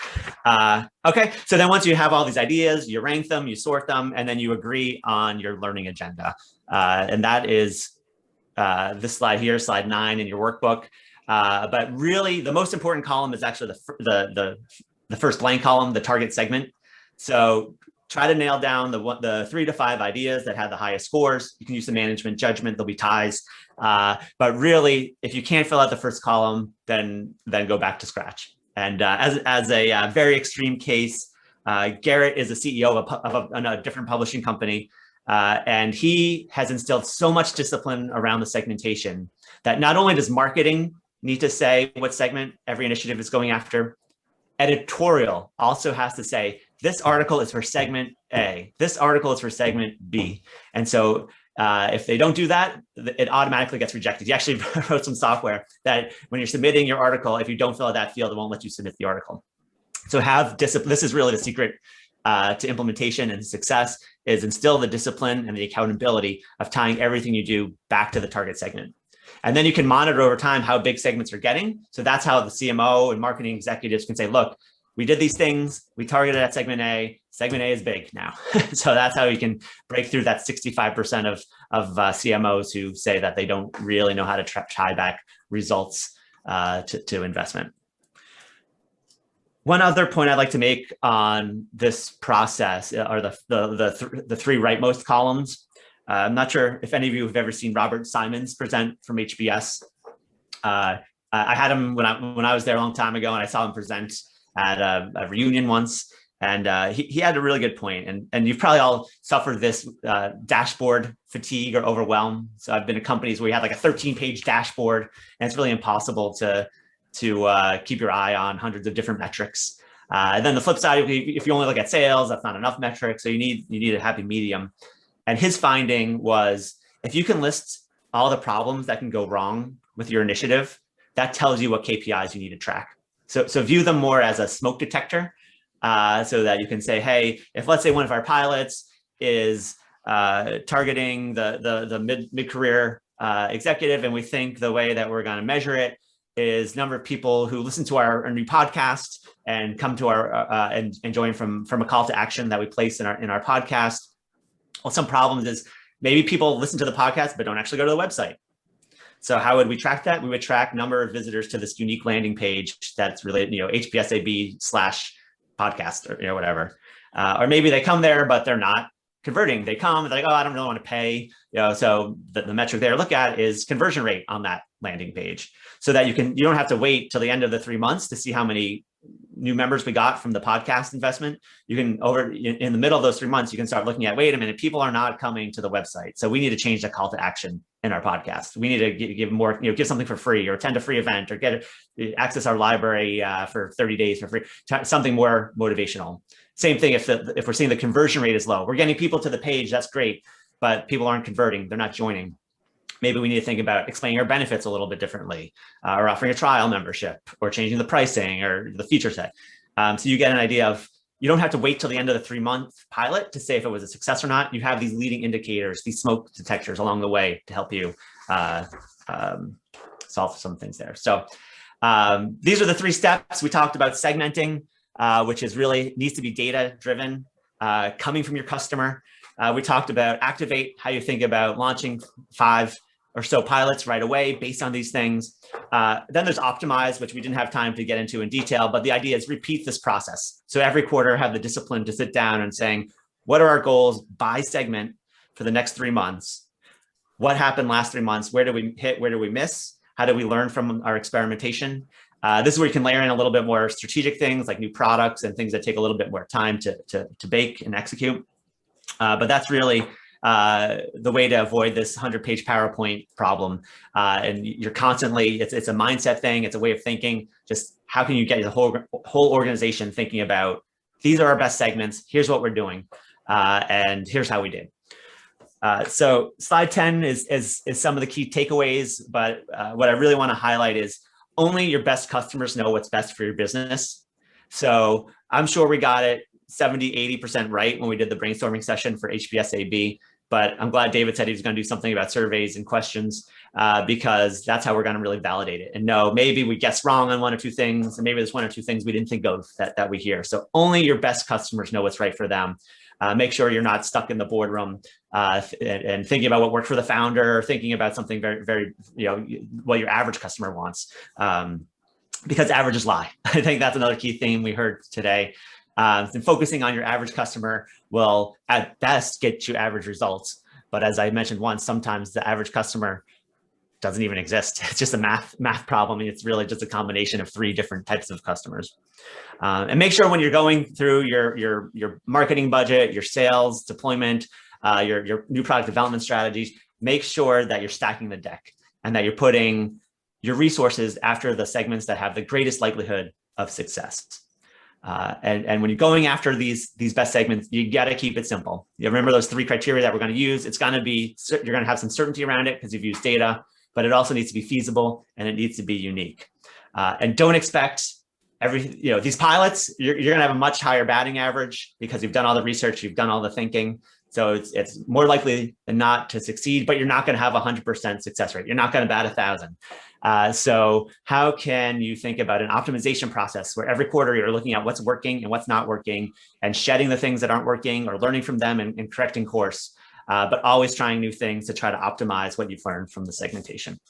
Okay, so then once you have all these ideas, you rank them, you sort them, and then you agree on your learning agenda. And that is this slide here, slide 9 in your workbook. But really, the most important column is actually the first blank column, the target segment. So try to nail down the 3 to 5 ideas that have the highest scores. You can use the management judgment, there'll be ties. But really, if you can't fill out the first column, then go back to scratch. And as a very extreme case, Garrett is the CEO of a different publishing company. And he has instilled so much discipline around the segmentation that not only does marketing need to say what segment every initiative is going after, editorial also has to say, this article is for segment A, this article is for segment B. And so if they don't do that, it automatically gets rejected. You actually wrote some software that when you're submitting your article, if you don't fill out that field, it won't let you submit the article. So have discipline. This is really the secret to implementation and success, is instill the discipline and the accountability of tying everything you do back to the target segment. And then you can monitor over time how big segments are getting. So that's how the CMO and marketing executives can say, look, we did these things, we targeted at segment A is big now. So that's how you can break through that 65% of CMOs who say that they don't really know how to tie back results to investment. One other point I'd like to make on this process are the 3 rightmost columns. I'm not sure if any of you have ever seen Robert Simons present from HBS. I had him when I was there a long time ago, and I saw him present at a reunion once. And he had a really good point. And you've probably all suffered this dashboard fatigue or overwhelm. So I've been at companies where you have like a 13-page dashboard, and it's really impossible to keep your eye on hundreds of different metrics. And then the flip side, if you only look at sales, that's not enough metrics. So you need a happy medium. And his finding was, if you can list all the problems that can go wrong with your initiative, that tells you what KPIs you need to track. So view them more as a smoke detector, so that you can say, hey, if let's say one of our pilots is targeting the mid-career executive, and we think the way that we're going to measure it is number of people who listen to our new podcast and come to our and join from a call to action that we place in our podcast. Well, some problems is maybe people listen to the podcast but don't actually go to the website. So how would we track that? We would track number of visitors to this unique landing page that's related, HPSAB/podcast or whatever. Or maybe they come there but they're not converting. They come, they're like, oh, I don't really want to pay. So the metric there to look at is conversion rate on that landing page, so that you don't have to wait till the end of the 3 months to see how many new members we got from the podcast investment. You can in the middle of those 3 months, you can start looking at, wait a minute, people are not coming to the website. So we need to change the call to action in our podcast. We need to give more, give something for free, or attend a free event, or access our library for 30 days for free, something more motivational. Same thing if we're seeing the conversion rate is low. We're getting people to the page, that's great, but people aren't converting, they're not joining. Maybe we need to think about explaining our benefits a little bit differently, or offering a trial membership, or changing the pricing or the feature set. So you get an idea of, you don't have to wait till the end of the 3-month pilot to say if it was a success or not. You have these leading indicators, these smoke detectors along the way to help you solve some things there. So these are the 3 steps. We talked about segmenting, which is really needs to be data driven, coming from your customer. We talked about activate, how you think about launching 5 or so pilots right away based on these things. Then there's optimize, which we didn't have time to get into in detail, but the idea is repeat this process. So every quarter have the discipline to sit down and saying, what are our goals by segment for the next 3 months? What happened last 3 months? Where do we hit? Where do we miss? How do we learn from our experimentation? This is where you can layer in a little bit more strategic things like new products and things that take a little bit more time to bake and execute. But that's really the way to avoid this 100-page PowerPoint problem. And you're constantly, it's a mindset thing. It's a way of thinking. Just how can you get the whole organization thinking about, these are our best segments. Here's what we're doing. And here's how we did. So slide 10 is some of the key takeaways. But what I really want to highlight is only your best customers know what's best for your business. So I'm sure we got it 70, 80% right when we did the brainstorming session for HPSAB. But I'm glad David said he was going to do something about surveys and questions, because that's how we're going to really validate it. And no, maybe we guessed wrong on 1 or 2 things, and maybe there's 1 or 2 things we didn't think of that we hear. So only your best customers know what's right for them. Make sure you're not stuck in the boardroom and thinking about what worked for the founder, or thinking about something very, very, what your average customer wants, because averages lie. I think that's another key theme we heard today. And focusing on your average customer will at best get you average results. But as I mentioned once, sometimes the average customer doesn't even exist. It's just a math problem. It's really just a combination of 3 different types of customers. And make sure when you're going through your marketing budget, your sales deployment, your new product development strategies, make sure that you're stacking the deck and that you're putting your resources after the segments that have the greatest likelihood of success. And when you're going after these best segments, you got to keep it simple. You remember those 3 criteria that we're going to use. It's going to be, you're going to have some certainty around it because you've used data, but it also needs to be feasible and it needs to be unique. And don't expect these pilots, you're going to have a much higher batting average because you've done all the research, you've done all the thinking. So it's more likely than not to succeed, but you're not going to have 100% success rate. You're not going to bat 1,000. So how can you think about an optimization process where every quarter you're looking at what's working and what's not working and shedding the things that aren't working or learning from them and correcting course, but always trying new things to try to optimize what you've learned from the segmentation.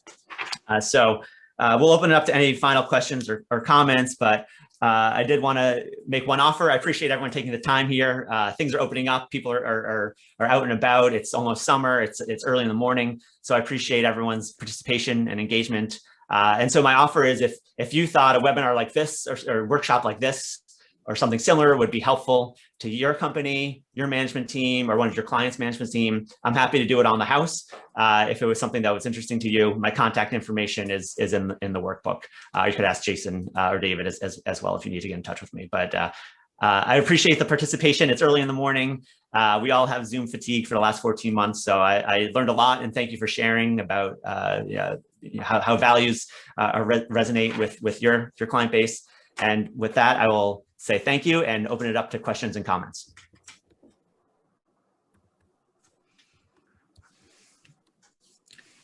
We'll open it up to any final questions or comments, but I did want to make one offer. I appreciate everyone taking the time here. Things are opening up. People are out and about. It's almost summer. It's early in the morning. So I appreciate everyone's participation and engagement. And so my offer is if you thought a webinar like this or workshop like this or something similar would be helpful to your company, your management team, or one of your clients' management team, I'm happy to do it on the house. If it was something that was interesting to you, my contact information is in the workbook. You could ask Jason or David as well if you need to get in touch with me. But I appreciate the participation. It's early in the morning. We all have Zoom fatigue for the last 14 months. So I learned a lot, and thank you for sharing about how values resonate with your client base. And with that, I will say thank you and open it up to questions and comments.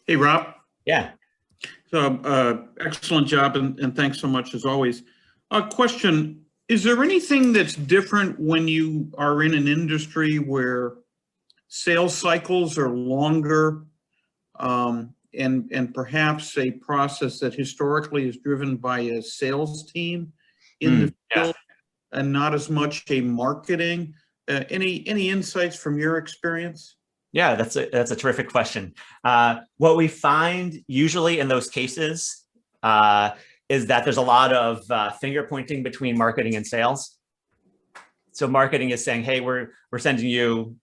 Hey, Rob. Yeah. So excellent job, and thanks so much as always. A question, is there anything that's different when you are in an industry where sales cycles are longer and perhaps a process that historically is driven by a sales team in the field and not as much a marketing? Any insights from your experience? Yeah, that's a terrific question. What we find usually in those cases is that there's a lot of finger pointing between marketing and sales. So marketing is saying, hey, we're sending you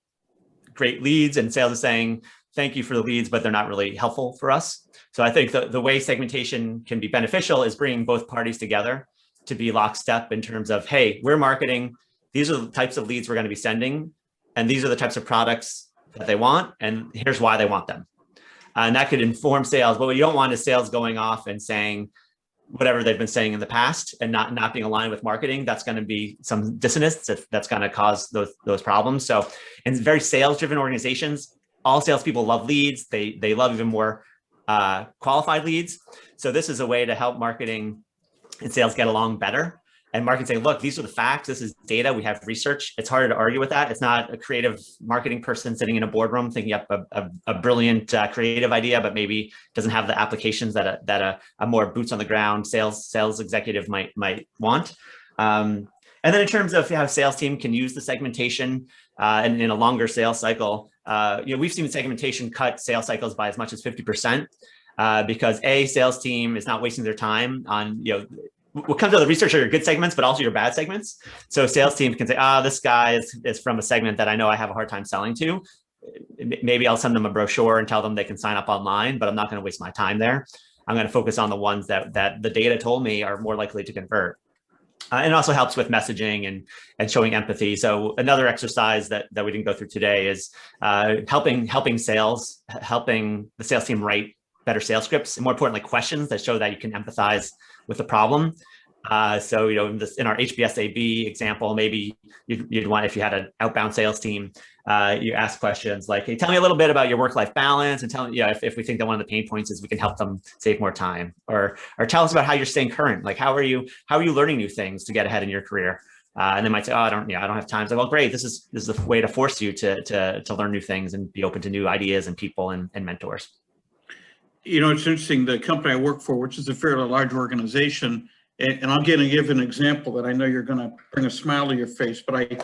great leads, and sales is saying, thank you for the leads, but they're not really helpful for us. So I think the way segmentation can be beneficial is bringing both parties together to be lockstep in terms of, hey, we're marketing, these are the types of leads we're going to be sending, and these are the types of products that they want, and here's why they want them. And that could inform sales. But what you don't want is sales going off and saying whatever they've been saying in the past and not being aligned with marketing. That's going to be some dissonance that's going to cause those problems. So in very sales-driven organizations, all salespeople love leads. They love even more qualified leads. So this is a way to help marketing and sales get along better. And marketing say, look, these are the facts. This is data. We have research. It's harder to argue with that. It's not a creative marketing person sitting in a boardroom thinking up a brilliant creative idea, but maybe doesn't have the applications that a more boots on the ground sales executive might want. And then in terms of how sales team can use the segmentation and in a longer sales cycle, we've seen segmentation cut sales cycles by as much as 50%. Because sales team is not wasting their time on, what comes out of the research are your good segments, but also your bad segments. So sales teams can say, this guy is from a segment that I know I have a hard time selling to. Maybe I'll send them a brochure and tell them they can sign up online, but I'm not going to waste my time there. I'm going to focus on the ones that the data told me are more likely to convert. And it also helps with messaging and showing empathy. So another exercise that we didn't go through today is helping the sales team write better sales scripts, and more importantly, questions that show that you can empathize with the problem. So, in our HBS AB example, maybe you'd want, if you had an outbound sales team, you ask questions like, hey, tell me a little bit about your work-life balance, and tell me, if we think that one of the pain points is we can help them save more time, or tell us about how you're staying current. Like, how are you learning new things to get ahead in your career? And they might say, I don't have time. It's like, well, great. This is a way to force you to learn new things and be open to new ideas and people and mentors. It's interesting. The company I work for, which is a fairly large organization, And I'm going to give an example that I know you're going to bring a smile to your face, but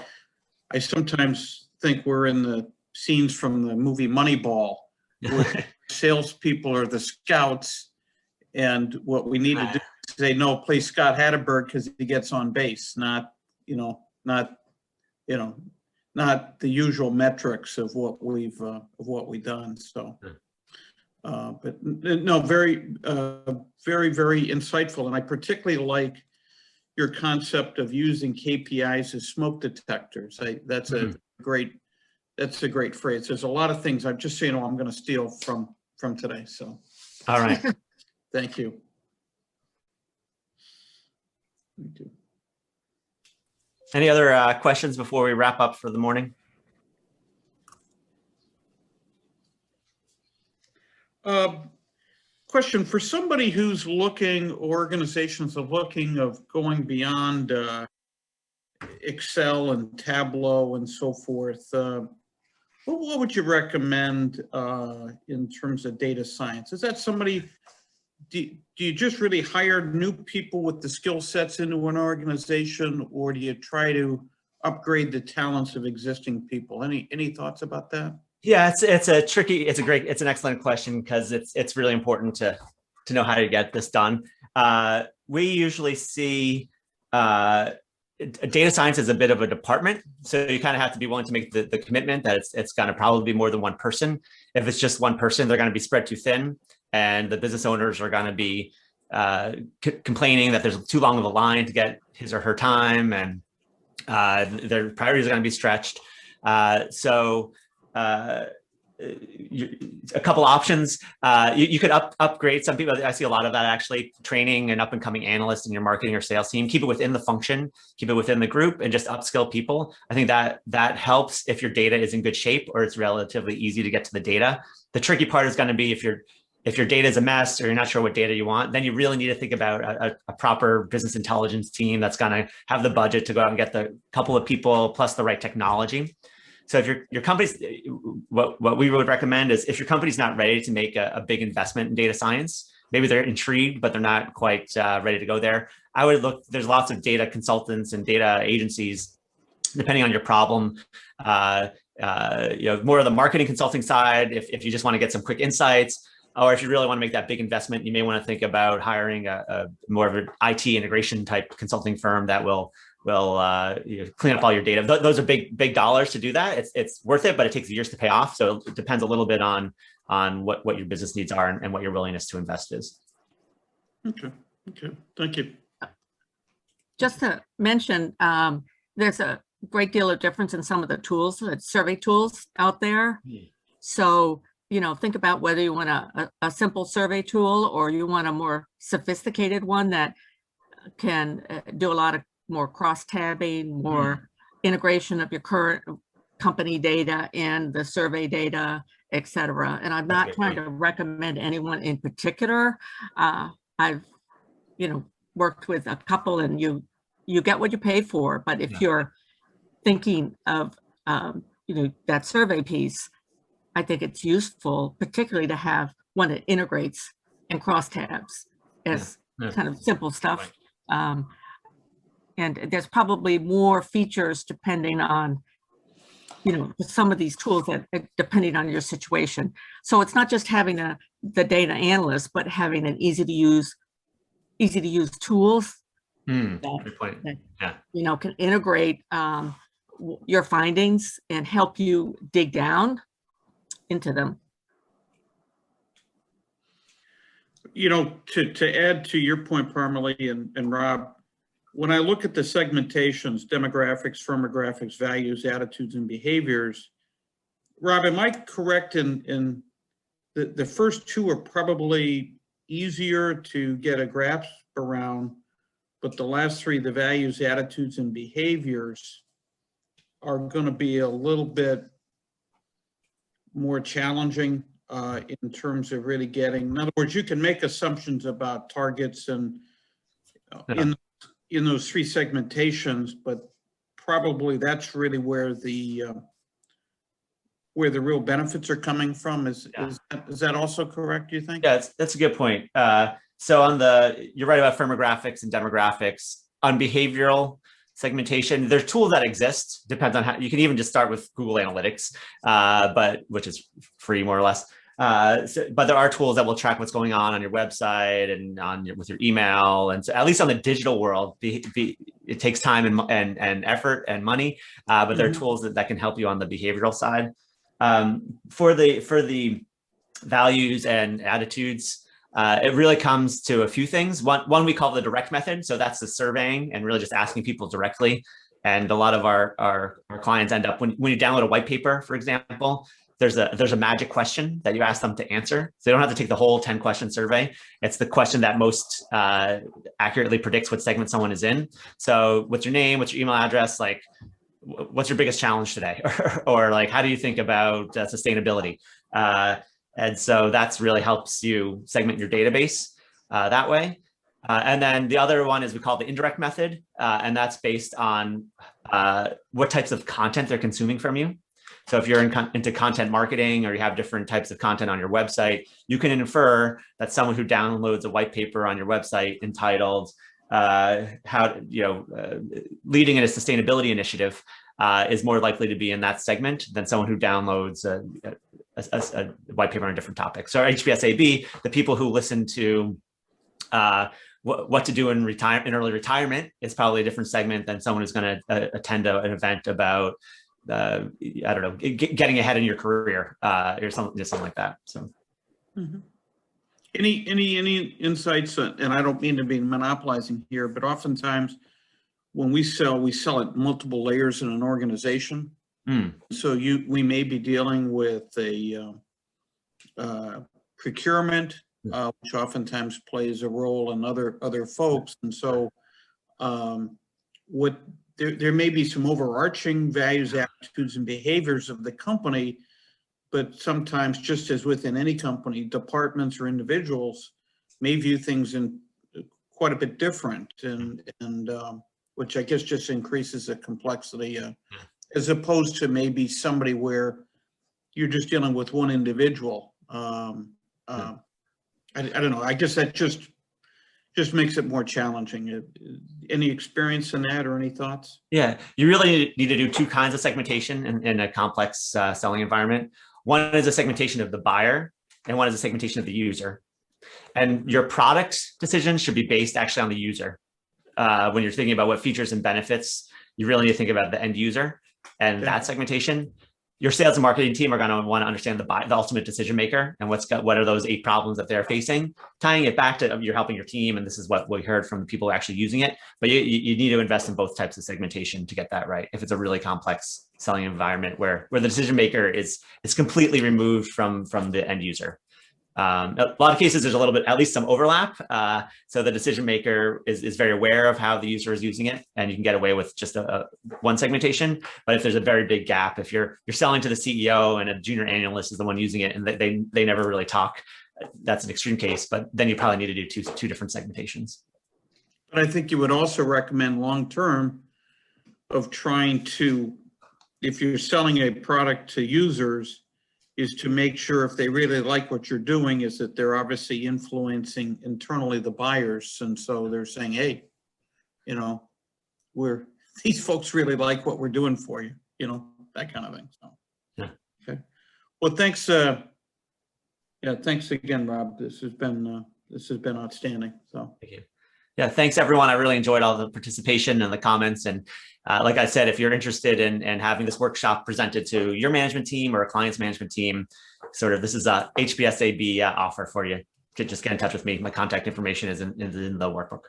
I sometimes think we're in the scenes from the movie Moneyball, where salespeople are the scouts, and what we need to do is say, no, play Scott Hatterberg because he gets on base, not the usual metrics of what we've done. So, but no, very, very insightful, and I particularly like your concept of using KPIs as smoke detectors. That's a great phrase. There's a lot of things I'm just saying, I'm going to steal from today. So, All right. thank you. Any other questions before we wrap up for the morning? Question for somebody who's looking, organizations are looking of going beyond Excel and Tableau and so forth. What would you recommend in terms of data science? Is that somebody, do you just really hire new people with the skill sets into an organization, or do you try to upgrade the talents of existing people? Any thoughts about that? Yeah, it's an excellent question, because it's really important to know how to get this done. We usually see data science as a bit of a department, so you kind of have to be willing to make the commitment that it's going to probably be more than one person. If it's just one person, they're going to be spread too thin, and the business owners are going to be complaining that there's too long of a line to get his or her time, and their priorities are going to be stretched. A couple options. You could upgrade some people. I see a lot of that, actually, training an up and coming analyst in your marketing or sales team. Keep it within the function, keep it within the group, and just upskill people. I think that helps if your data is in good shape or it's relatively easy to get to the data. The tricky part is going to be if your data is a mess or you're not sure what data you want, then you really need to think about a proper business intelligence team that's going to have the budget to go out and get the couple of people plus the right technology. So if your company's, what we would recommend is, if your company's not ready to make a big investment in data science, maybe they're intrigued, but they're not quite ready to go there, I would look, there's lots of data consultants and data agencies, depending on your problem. More of the marketing consulting side, if you just want to get some quick insights, or if you really want to make that big investment, you may want to think about hiring a more of an IT integration type consulting firm that will clean up all your data. Those are big dollars to do that. It's worth it, but it takes years to pay off. So it depends a little bit on what your business needs are and what your willingness to invest is. Okay, thank you. Just to mention, there's a great deal of difference in some of the tools, survey tools out there. So, think about whether you want a simple survey tool or you want a more sophisticated one that can do a lot of more cross-tabbing, more integration of your current company data and the survey data, et cetera. And I'm not trying to recommend anyone in particular. I've, worked with a couple, and you get what you pay for. But if you're thinking of, that survey piece, I think it's useful, particularly to have one that integrates and cross-tabs as kind of simple stuff. And there's probably more features depending on, some of these tools that depending on your situation. So it's not just having the data analyst, but having an easy to use tools Good point. that, can integrate your findings and help you dig down into them. To add to your point, Parmalee and Rob, when I look at the segmentations, demographics, firmographics, values, attitudes, and behaviors, Rob, am I correct in the first two are probably easier to get a grasp around, but the last three, the values, attitudes, and behaviors, are going to be a little bit more challenging in terms of really getting, in other words, you can make assumptions about targets and in those three segmentations, but probably that's really where the real benefits are coming from. Is that also correct, do you think? Yeah, that's a good point. you're right about firmographics and demographics. On behavioral segmentation, there's tools that exist. Depends on how you can even just start with Google Analytics, which is free more or less. But there are tools that will track what's going on your website and with your email. And so at least on the digital world, it takes time and effort and money. But there are tools that can help you on the behavioral side. For the values and attitudes, it really comes to a few things. One we call the direct method. So that's the surveying and really just asking people directly. And a lot of our clients end up, when you download a white paper, for example, there's a magic question that you ask them to answer. So they don't have to take the whole 10-question survey. It's the question that most accurately predicts what segment someone is in. So what's your name, what's your email address, like what's your biggest challenge today? or like, how do you think about sustainability? And so that's really helps you segment your database that way. And then the other one is we call the indirect method. And that's based on what types of content they're consuming from you. So if you're into content marketing or you have different types of content on your website, you can infer that someone who downloads a white paper on your website entitled leading in a sustainability initiative is more likely to be in that segment than someone who downloads a white paper on a different topic. So HBSAB, the people who listen to what to do in early retirement is probably a different segment than someone who's going to attend an event about getting ahead in your career or something like that. So, any insights? And I don't mean to be monopolizing here, but oftentimes when we sell at multiple layers in an organization. So we may be dealing with a procurement, which oftentimes plays a role in other folks, and so there may be some overarching values, attitudes, and behaviors of the company, but sometimes, just as within any company, departments or individuals may view things in quite a bit different, and which I guess just increases the complexity, as opposed to maybe somebody where you're just dealing with one individual. I don't know. I guess that just makes it more challenging. Any experience in that or any thoughts? Yeah, you really need to do two kinds of segmentation in a complex selling environment. One is a segmentation of the buyer and one is a segmentation of the user. And your product decisions should be based actually on the user. When you're thinking about what features and benefits, you really need to think about the end user and that segmentation. Your sales and marketing team are going to want to understand the ultimate decision maker and what are those 8 problems that they're facing, tying it back to you're helping your team. And this is what we heard from the people actually using it. But you need to invest in both types of segmentation to get that right. If it's a really complex selling environment where the decision maker is completely removed from the end user. A lot of cases, there's a little bit, at least some overlap. So the decision maker is very aware of how the user is using it, and you can get away with just one segmentation. But if there's a very big gap, if you're selling to the CEO and a junior analyst is the one using it, and they never really talk, that's an extreme case. But then you probably need to do two different segmentations. But I think you would also recommend long term of trying to, if you're selling a product to users, is to make sure if they really like what you're doing is that they're obviously influencing internally the buyers. And so they're saying, hey, these folks really like what we're doing for you, that kind of thing. So, yeah. Okay. Well, thanks. Thanks again, Rob. This has been outstanding. So thank you. Yeah, thanks everyone. I really enjoyed all the participation and the comments. And like I said, if you're interested in having this workshop presented to your management team or a client's management team, this is a HBSAB offer for you. Just get in touch with me. My contact information is in the workbook.